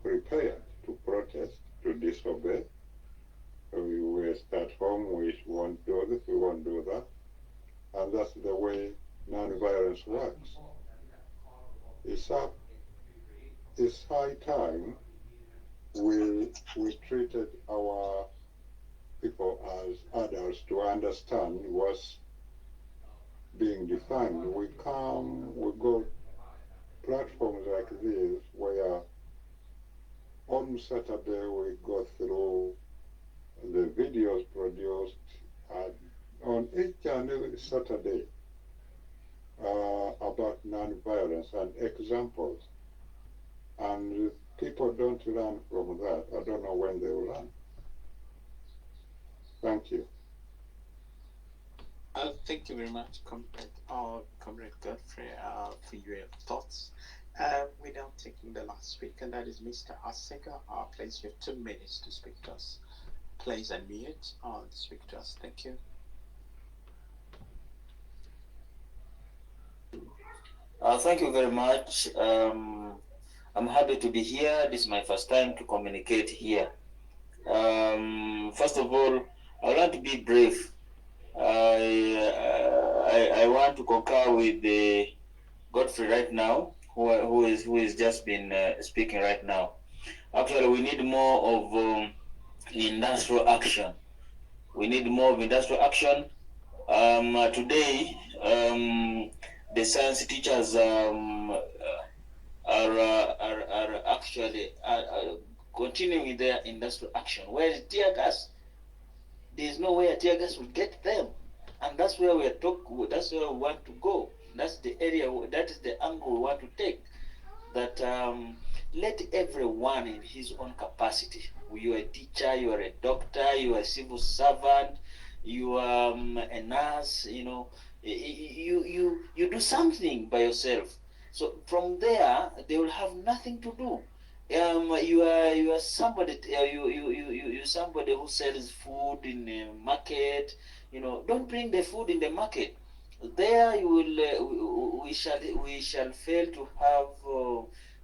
prepared to protest, to disobey. We start home, we won't do this, we won't do that. And that's the way non-violence works. It's high time we treated our people as adults to understand what's being defined. We go platforms like this where on Saturday we go through the videos produced on each and every Saturday about non-violence and examples. And if people don't learn from that, I don't know when they will learn. Thank you. Thank you very much, Comrade Godfrey, for your thoughts. We're now taking the last speaker, that is Mr. Aseka. Please, you have 2 minutes to speak to us. Please unmute to speak to us. Thank you. Thank you very much. I'm happy to be here. This is my first time to communicate here. First of all, I want to be brief. I want to concur with Godfrey right now, who is just been speaking right now. Actually, we need more of industrial action. We need more of industrial action. Today, the science teachers are actually continuing their industrial action. Where is tear gas? There is no way a tear gas will get them, and that's where we are that's where we want to go. That's the area. That is the angle we want to take. That let everyone in his own capacity. You are a teacher, you are a doctor, you are a civil servant, you are a nurse. You do something by yourself. So from there, they will have nothing to do. You are are somebody, you somebody who sells food in the market. Don't bring the food in the market. There you will, we shall fail to have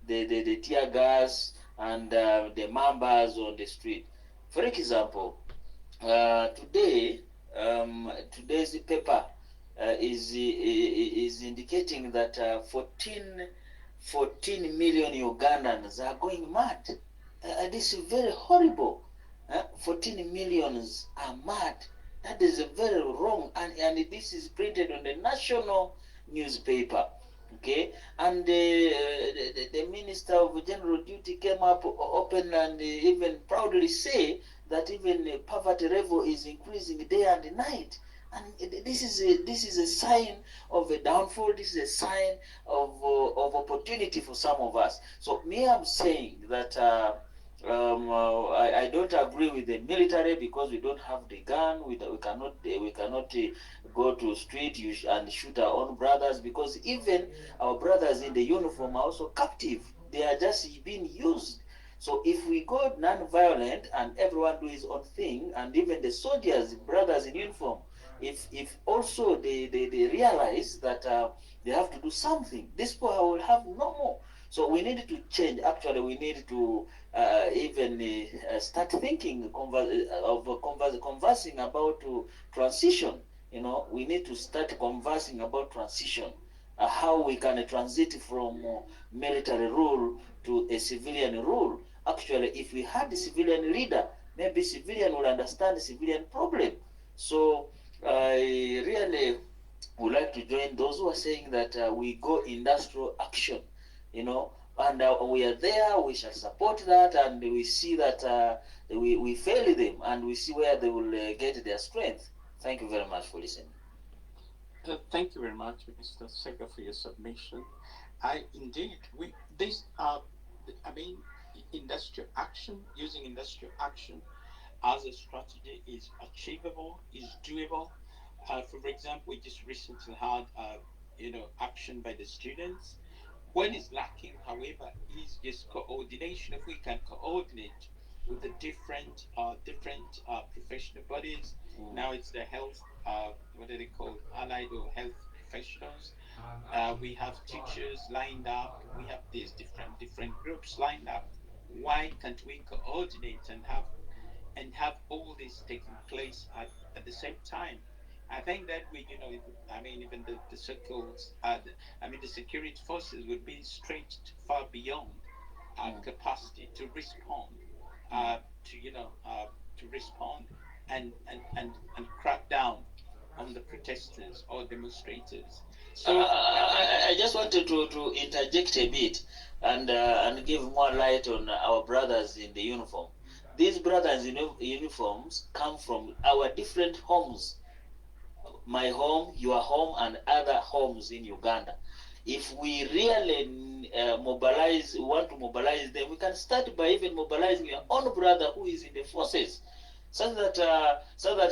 the tear gas and the mambas on the street. For example, today's paper is indicating that 14 million Ugandans are going mad. This is very horrible. 14 millions are mad. That is very wrong, and this is printed on the national newspaper. Okay, and the Minister of General Duty came up open and even proudly say that even the poverty level is increasing day and night. And this is a sign of a downfall. This is a sign of opportunity for some of us. So me, I'm saying that I don't agree with the military because we don't have the gun. We cannot go to street and shoot our own brothers, because even our brothers in the uniform are also captive. They are just being used. So if we go non-violent and everyone do his own thing, and even the soldiers, brothers in uniform, if also they realize that they have to do something, this people will have no more. So we need to change. Actually, we need to even start thinking conversing about transition. We need to start conversing about transition, how we can transit from military rule to a civilian rule. Actually, if we had a civilian leader, maybe civilian will understand the civilian problem. So I really would like to join those who are saying that we go industrial action, and we are there. We shall support that, and we see that we fail them, and we see where they will get their strength. Thank you very much for listening. Thank you very much, Mr. Sega, for your submission. Indeed, industrial action, using industrial action as a strategy is achievable, is doable. For example, we just recently had, action by the students. What is lacking, however, is just coordination. If we can coordinate with the different professional bodies, now it's the health, what are they called, allied or health professionals. We have teachers lined up. We have these different groups lined up. Why can't we coordinate and have all this taking place at the same time? I think that even the circles, the security forces would be stretched far beyond capacity to respond, to respond and crack down on the protesters or demonstrators. So I just wanted to interject a bit and give more light on our brothers in the uniform. These brothers in uniforms come from our different homes. My home, your home, and other homes in Uganda. If we really want to mobilize them, we can start by even mobilizing your own brother who is in the forces, so that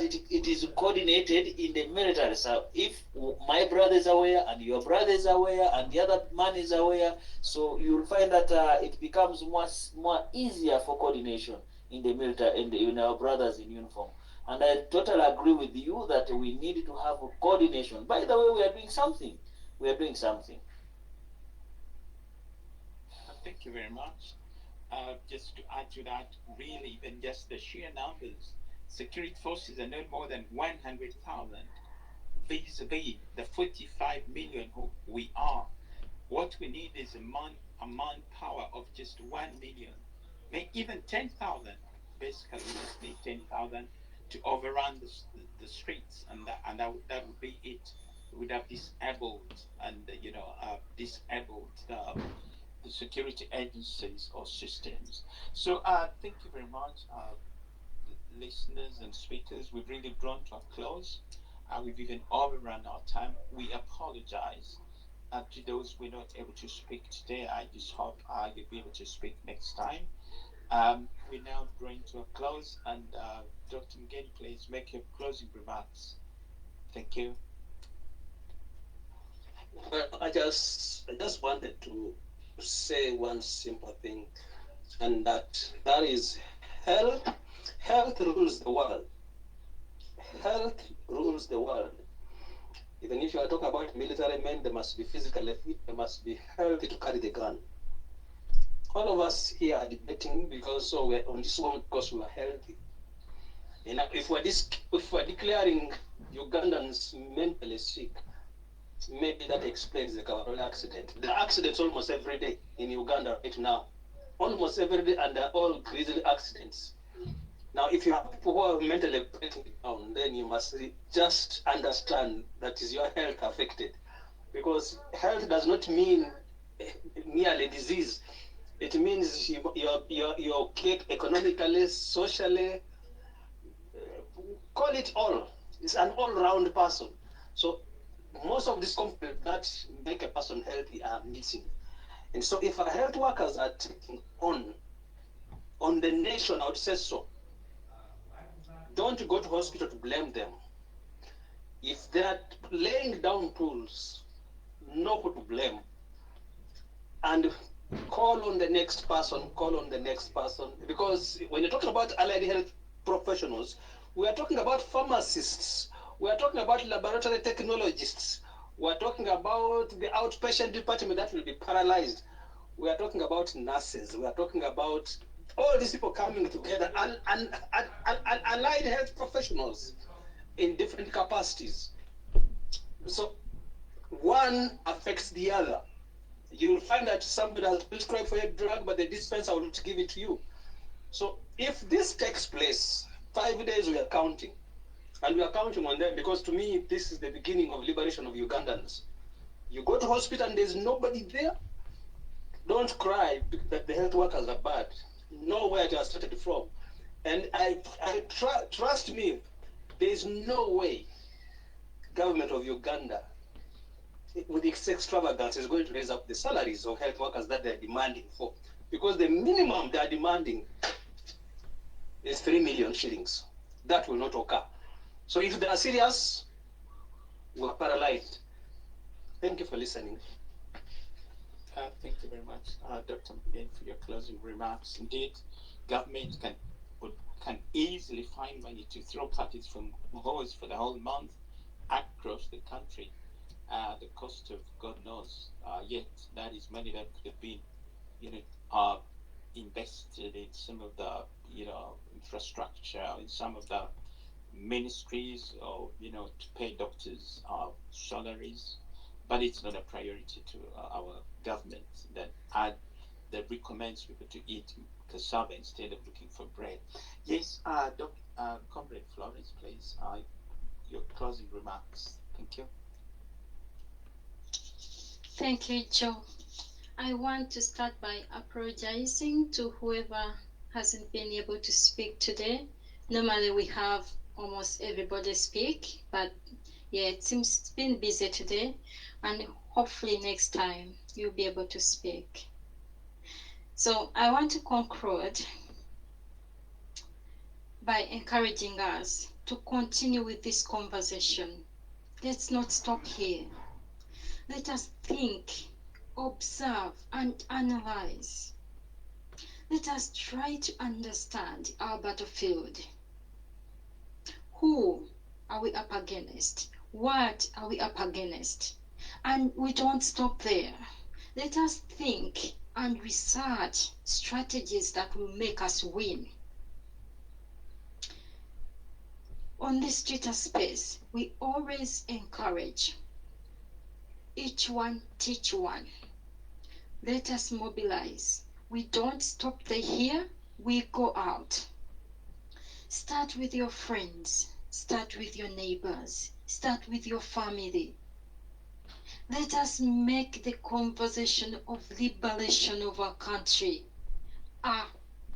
it is coordinated in the military. So if my brother is aware and your brother is aware and the other man is aware, so you'll find that it becomes more easier for coordination in the military and in our brothers in uniform. And I totally agree with you that we need to have coordination. By the way, we are doing something. Thank you very much. Just to add to that, really, even just the sheer numbers, security forces are not more than 100,000 vis-a-vis the 45 million who we are. What we need is a manpower of just 1 million, maybe even 10,000. Basically, we just need 10,000 to overrun the streets, and that would be it. We would have disabled the security agencies or systems. So thank you very much, listeners and speakers. We've really drawn to a close. We've even overrun our time. We apologize to those we're not able to speak today. I just hope you'll be able to speak next time. We're now drawing to a close, and Dr. Mgeni, please make your closing remarks. Thank you. Well, I just wanted to say one simple thing. and that is health. Health rules the world. Health rules the world. Even if you are talking about military men, they must be physically fit, they must be healthy to carry the gun. All of us here are debating because we're on this one because we are healthy. And if we're declaring Ugandans mentally sick, maybe that explains the Kabarole accident. There are accidents almost every day in Uganda right now. Almost every day, and they're all grisly accidents. Now, if you have people who are mentally breaking down, then you must just understand that is your health affected. Because health does not mean merely disease. It means you're okay economically, socially, call it all. It's an all-round person. So most of these components that make a person healthy are missing. And so if our health workers are taking on the nation, I would say so. Don't go to hospital to blame them. If they are laying down tools, know who to blame. And call on the next person, Because when you're talking about allied health professionals, we are talking about pharmacists, we are talking about laboratory technologists, we are talking about the outpatient department that will be paralyzed, we are talking about nurses, we are talking about all these people coming together, and allied health professionals in different capacities. So one affects the other. You'll find that somebody has prescribed for a drug, but the dispenser will not give it to you. So if this takes place, 5 days we are counting. And we are counting on them because to me, this is the beginning of liberation of Ugandans. You go to hospital and there's nobody there. Don't cry that the health workers are bad. Know where it has started from. And trust me, there is no way government of Uganda, with its extravagance, is going to raise up the salaries of health workers that they're demanding for. Because the minimum they're demanding is 3 million shillings. That will not occur. So if they are serious, we're paralyzed. Thank you for listening. Thank you very much, Dr. McGinn, for your closing remarks. Indeed, government can easily find money to throw parties from hose for the whole month across the country. The cost of God knows. Yet that is money that could have been, invested in some of the, infrastructure, in some of the ministries, or to pay doctors salaries. But it's not a priority to our government that recommends people to eat cassava instead of looking for bread. Yes, Comrade Florence, please, your closing remarks. Thank you. Thank you, Joe. I want to start by apologizing to whoever hasn't been able to speak today. Normally we have almost everybody speak, but yeah, it seems it's been busy today, and hopefully next time you'll be able to speak. So I want to conclude by encouraging us to continue with this conversation. Let's not stop here. Let us think, observe, and analyze. Let us try to understand our battlefield. Who are we up against? What are we up against? And we don't stop there. Let us think and research strategies that will make us win. On this Twitter space, we always encourage each one teach one. Let us mobilize. We don't stop here, we go out. Start with your friends, start with your neighbors, start with your family. Let us make the conversation of liberation of our country a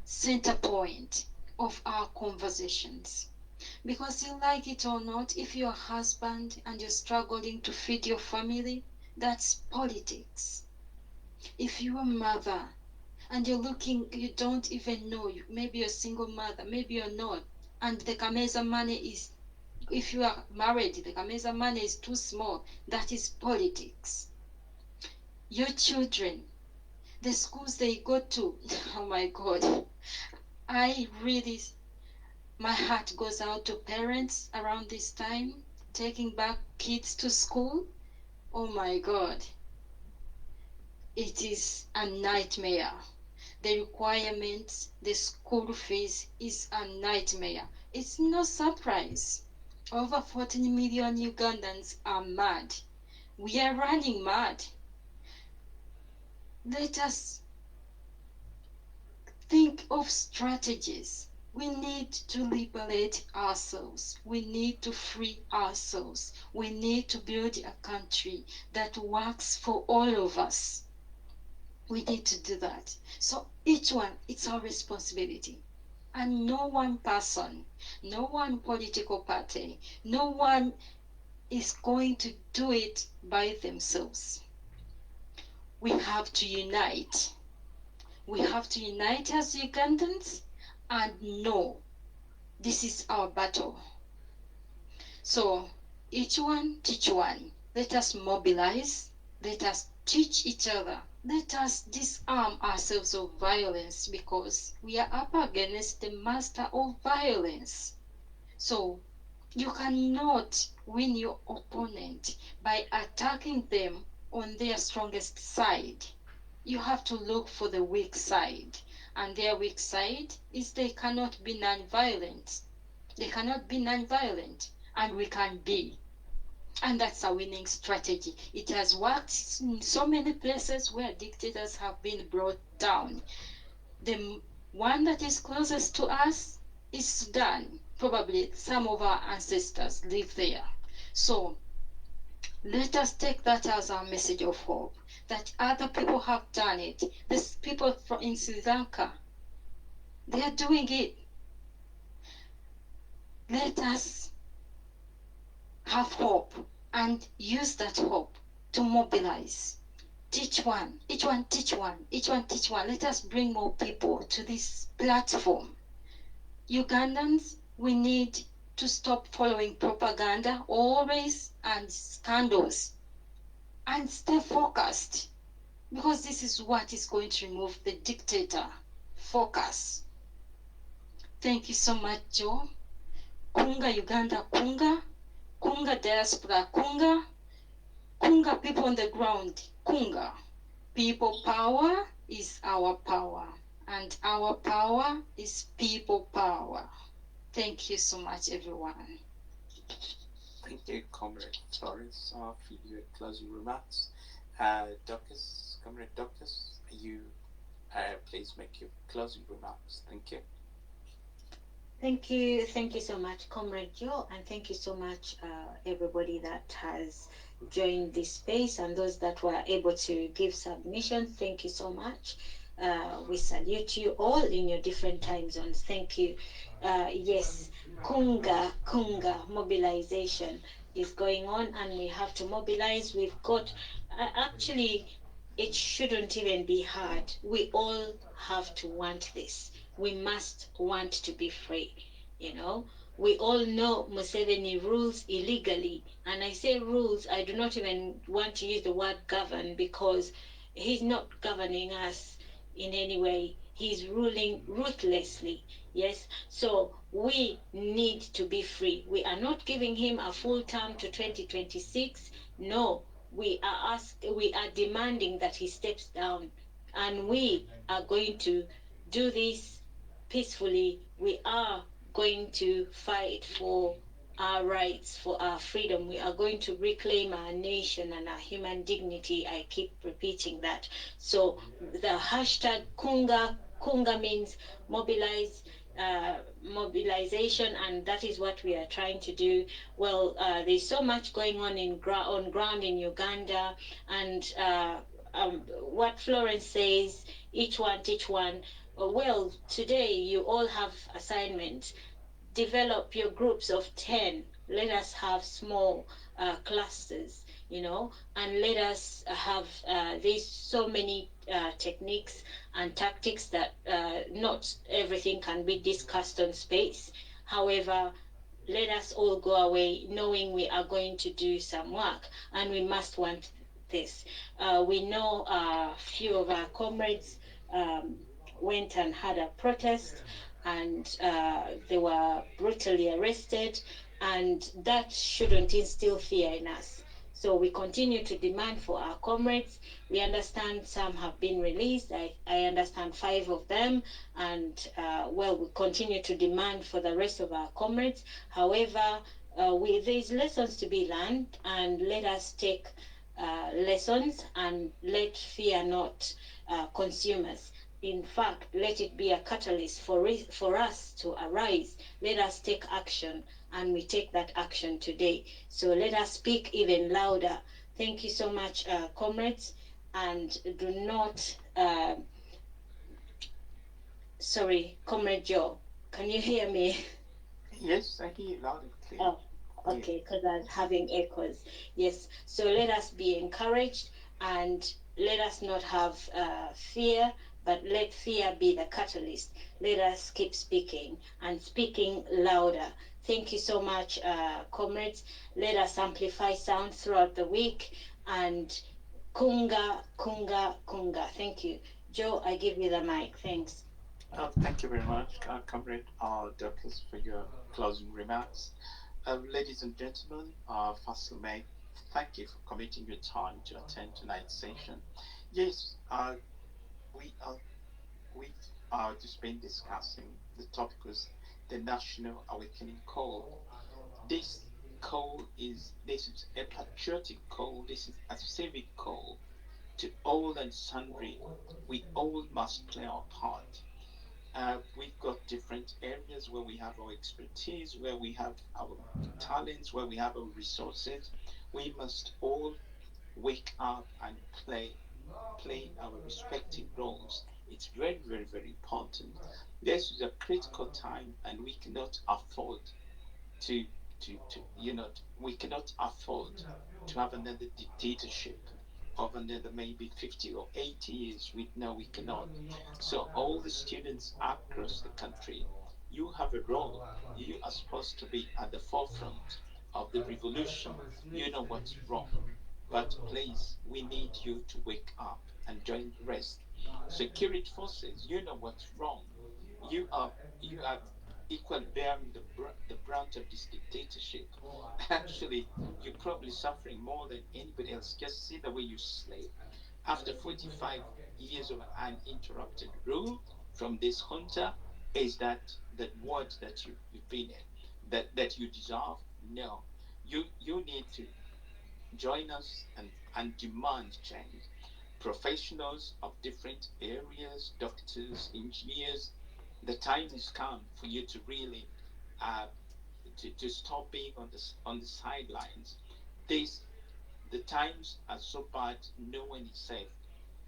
center point of our conversations. Because you like it or not, if you're a husband and you're struggling to feed your family, that's politics. If you're a mother and you're looking, you don't even know, maybe you're a single mother, maybe you're not, and the Kameza money is, if you are married, the Kameza money is too small, that is politics. Your children, the schools they go to, oh my God, I really, my heart goes out to parents around this time, taking back kids to school. Oh my God, it is a nightmare. The requirements, the school fees is a nightmare. It's no surprise. Over 14 million Ugandans are mad. We are running mad. Let us think of strategies. We need to liberate ourselves. We need to free ourselves. We need to build a country that works for all of us. We need to do that. So each one, it's our responsibility. And no one person, no one political party, no one is going to do it by themselves. We have to unite. We have to unite as Ugandans and know this is our battle. So each one teach one. Let us mobilize. Let us teach each other. Let us disarm ourselves of violence because we are up against the master of violence. So you cannot win your opponent by attacking them on their strongest side. You have to look for the weak side. And their weak side is they cannot be non-violent. They cannot be non-violent. And we can be. And that's a winning strategy. It has worked in so many places where dictators have been brought down. The one that is closest to us is Sudan. Probably some of our ancestors live there. So let us take that as our message of hope, that other people have done it. These people in Sri Lanka, they are doing it. Let us have hope and use that hope to mobilize. Teach one, each one teach one, each one teach one. Let us bring more people to this platform. Ugandans, we need to stop following propaganda always and scandals and stay focused, because this is what is going to remove the dictator. Focus. Thank you so much, Joe. Kunga Uganda, kunga. Kunga diaspora, kunga. Kunga people on the ground, kunga. People power is our power, and our power is people power. Thank you so much, everyone. Thank you, Comrade Florence, for your closing remarks. Docus, Comrade Docus, you please make your closing remarks. Thank you. Thank you so much, Comrade Joe, and thank you so much, everybody that has joined this space and those that were able to give submissions. Thank you so much. We salute you all in your different time zones. Thank you. Yes, Kunga mobilization is going on, and we have to mobilize. We've got, actually, it shouldn't even be hard. We all have to want this. We must want to be free, you know. We all know Museveni rules illegally. And I say rules, I do not even want to use the word govern, because he's not governing us in any way. He's ruling ruthlessly. Yes, so we need to be free. We are not giving him a full term to 2026. No, we are demanding that he steps down, and we are going to do this peacefully. We are going to fight for our rights, for our freedom. We are going to reclaim our nation and our human dignity. I keep repeating that. So the hashtag Kunga means mobilize, mobilization, and that is what we are trying to do. Well, there's so much going on on ground in Uganda, and what Florence says, each one teach one. Well, today you all have assignments. Develop your groups of 10. Let us have small clusters, you know, and let us have, there's so many techniques and tactics that not everything can be discussed on space. However, let us all go away knowing we are going to do some work, and we must want this. We know a few of our comrades went and had a protest, and they were brutally arrested, and that shouldn't instill fear in us. So we continue to demand for our comrades. We understand some have been released. I understand 5 of them, and well, we continue to demand for the rest of our comrades. However, there's lessons to be learned, and let us take lessons and let fear not consume us. In fact, let it be a catalyst for us to arise. Let us take action, and we take that action today. So let us speak even louder. Thank you so much, comrades, and do not, sorry, Comrade Joe, can you hear me? Yes, I hear you loud and clear. Oh, okay, because I'm having echoes. Yes, so let us be encouraged, and let us not have fear, but let fear be the catalyst. Let us keep speaking and speaking louder. Thank you so much, comrades. Let us amplify sound throughout the week, and kunga, kunga, kunga. Thank you. Joe, I give you the mic. Thanks. Thank you very much, Comrade Dorcas, for your closing remarks. Ladies and gentlemen, firstly, may thank you for committing your time to attend tonight's session. Yes, we've just been discussing the topic was the National Awakening Call. This this is a patriotic call. This is a civic call to all and sundry. We all must play our part. We've got different areas where we have our expertise, where we have our talents, where we have our resources. We must all wake up and play our respective roles. It's very, very, very important. This is a critical time, and we cannot afford to we cannot afford to have another dictatorship of another maybe 50 or 80 years. We cannot. So all the students across the country, you have a role. You are supposed to be at the forefront of the revolution. You know what's wrong. But please, we need you to wake up and join the rest. Security forces, you know what's wrong. You are equally bearing the brunt of this dictatorship. Actually, you're probably suffering more than anybody else. Just see the way you slave. After 45 years of uninterrupted rule from this junta, is that the word that you've been in, that you deserve? No. You need to join us and demand change. Professionals of different areas, doctors, engineers, the time has come for you to really to stop being on the sidelines. This the times are so bad, no one is safe,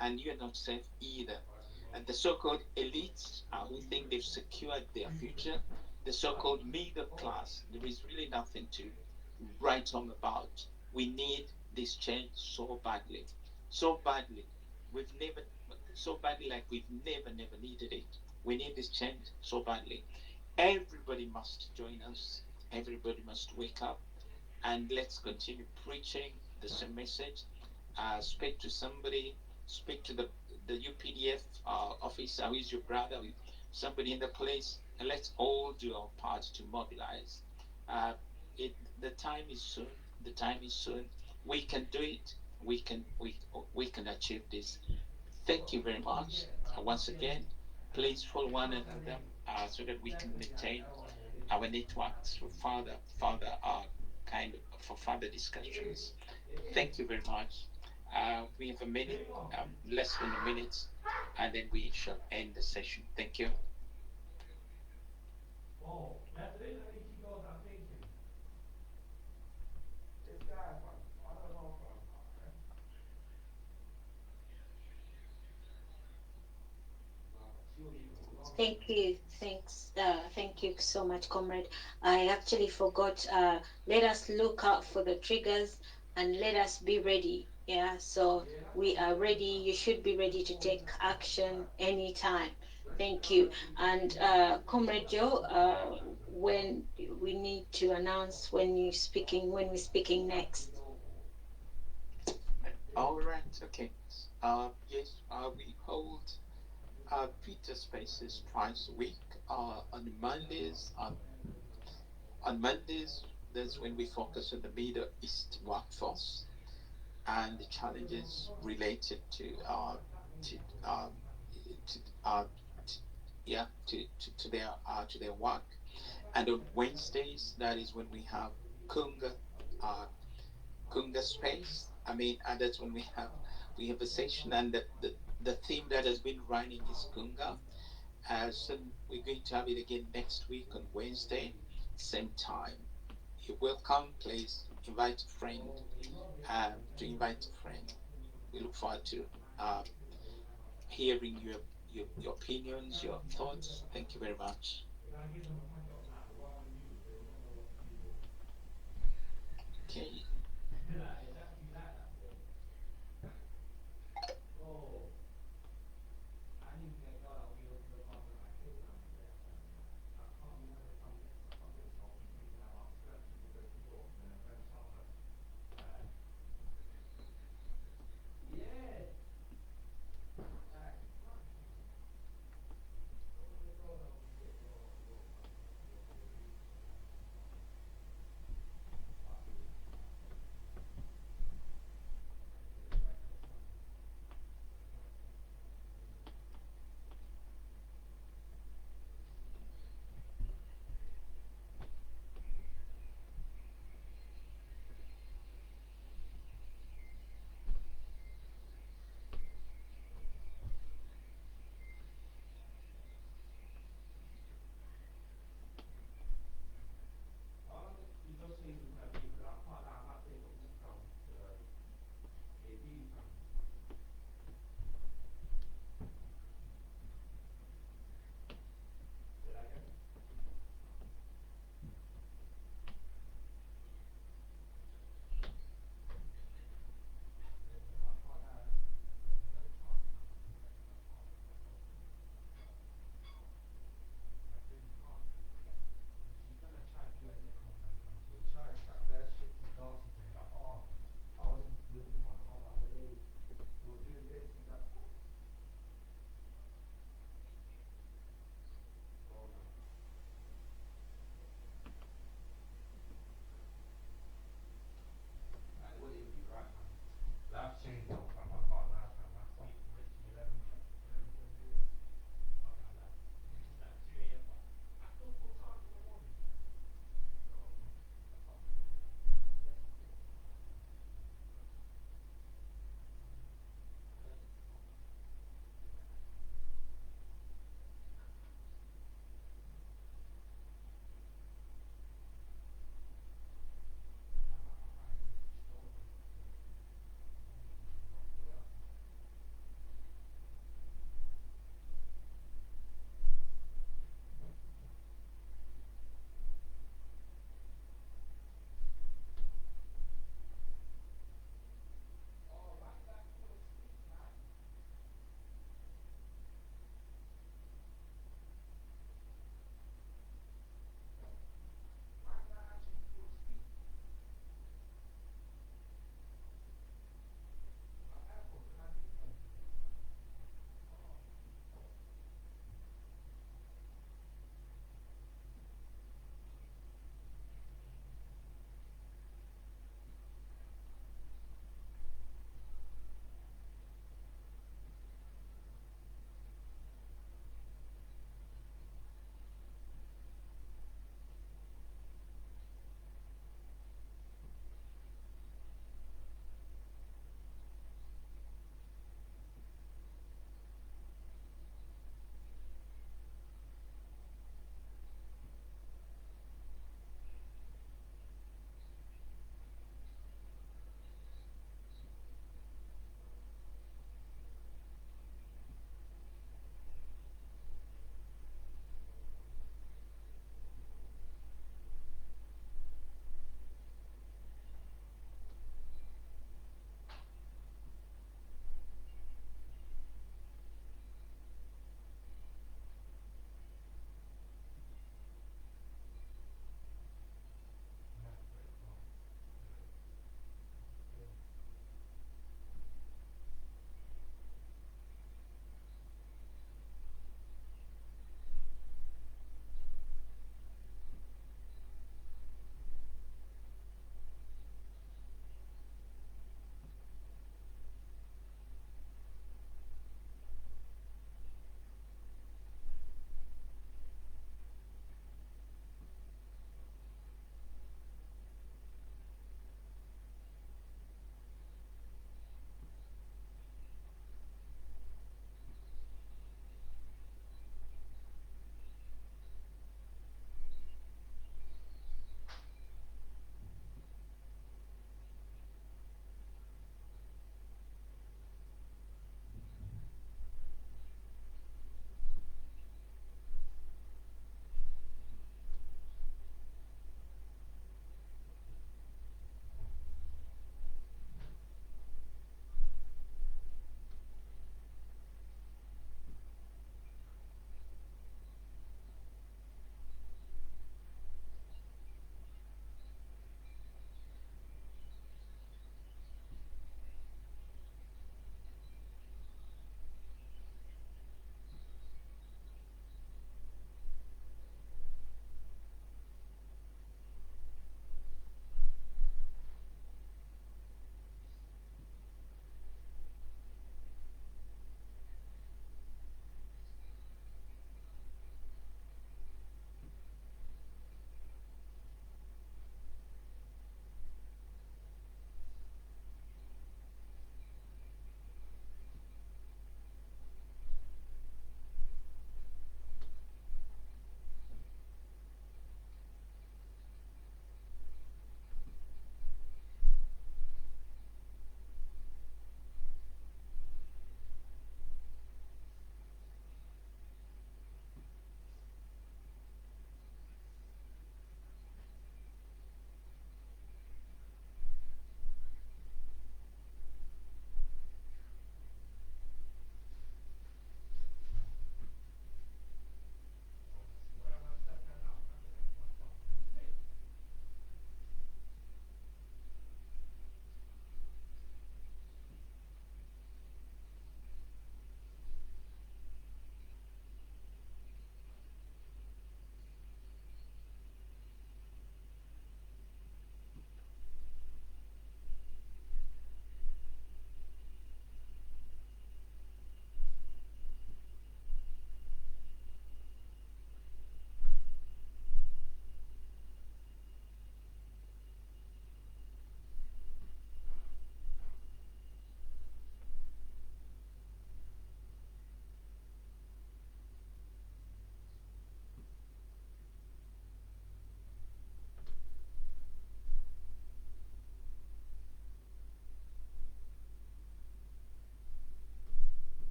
and you're not safe either. And the so-called elites who think they've secured their future, the so-called middle class, there is really nothing to write home about. We need this change so badly, so badly. We've never, so badly like we've never needed it. We need this change so badly. Everybody must join us. Everybody must wake up, and let's continue preaching the same message. Speak to somebody. Speak to the UPDF officer who is your brother, somebody in the place, and let's all do our part to mobilize. The time is soon. The time is soon. We can do it. We can achieve this. Thank you very much. Once again, please follow one another so that we can maintain our networks for further discussions. Thank you very much. We have a minute, less than a minute, and then we shall end the session. Thank you. Thank you. Thanks. Thank you so much, comrade. I actually forgot. Let us look out for the triggers and let us be ready. Yeah. So we are ready. You should be ready to take action anytime. Thank you. And Comrade Joe, when we need to announce when we're speaking next. All right. Okay. Yes. We hold Twitter Spaces twice a week. On Mondays. On Mondays, that's when we focus on the Middle East workforce and the challenges related to to, to yeah to their work. And on Wednesdays, that is when we have Kunga uh, Kunga space. I mean, and that's when we have a session, and the theme that has been running is Kunga. So we're going to have it again next week on Wednesday, same time. You're welcome. Please invite a friend. To invite a friend. We look forward to uh, hearing your opinions, your thoughts. Thank you very much. Okay.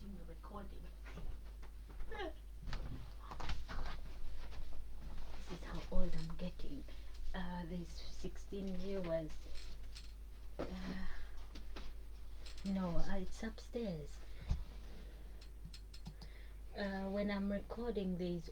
continue recording. This is how old I'm getting. There's 16 viewers. No, it's upstairs. When I'm recording, there's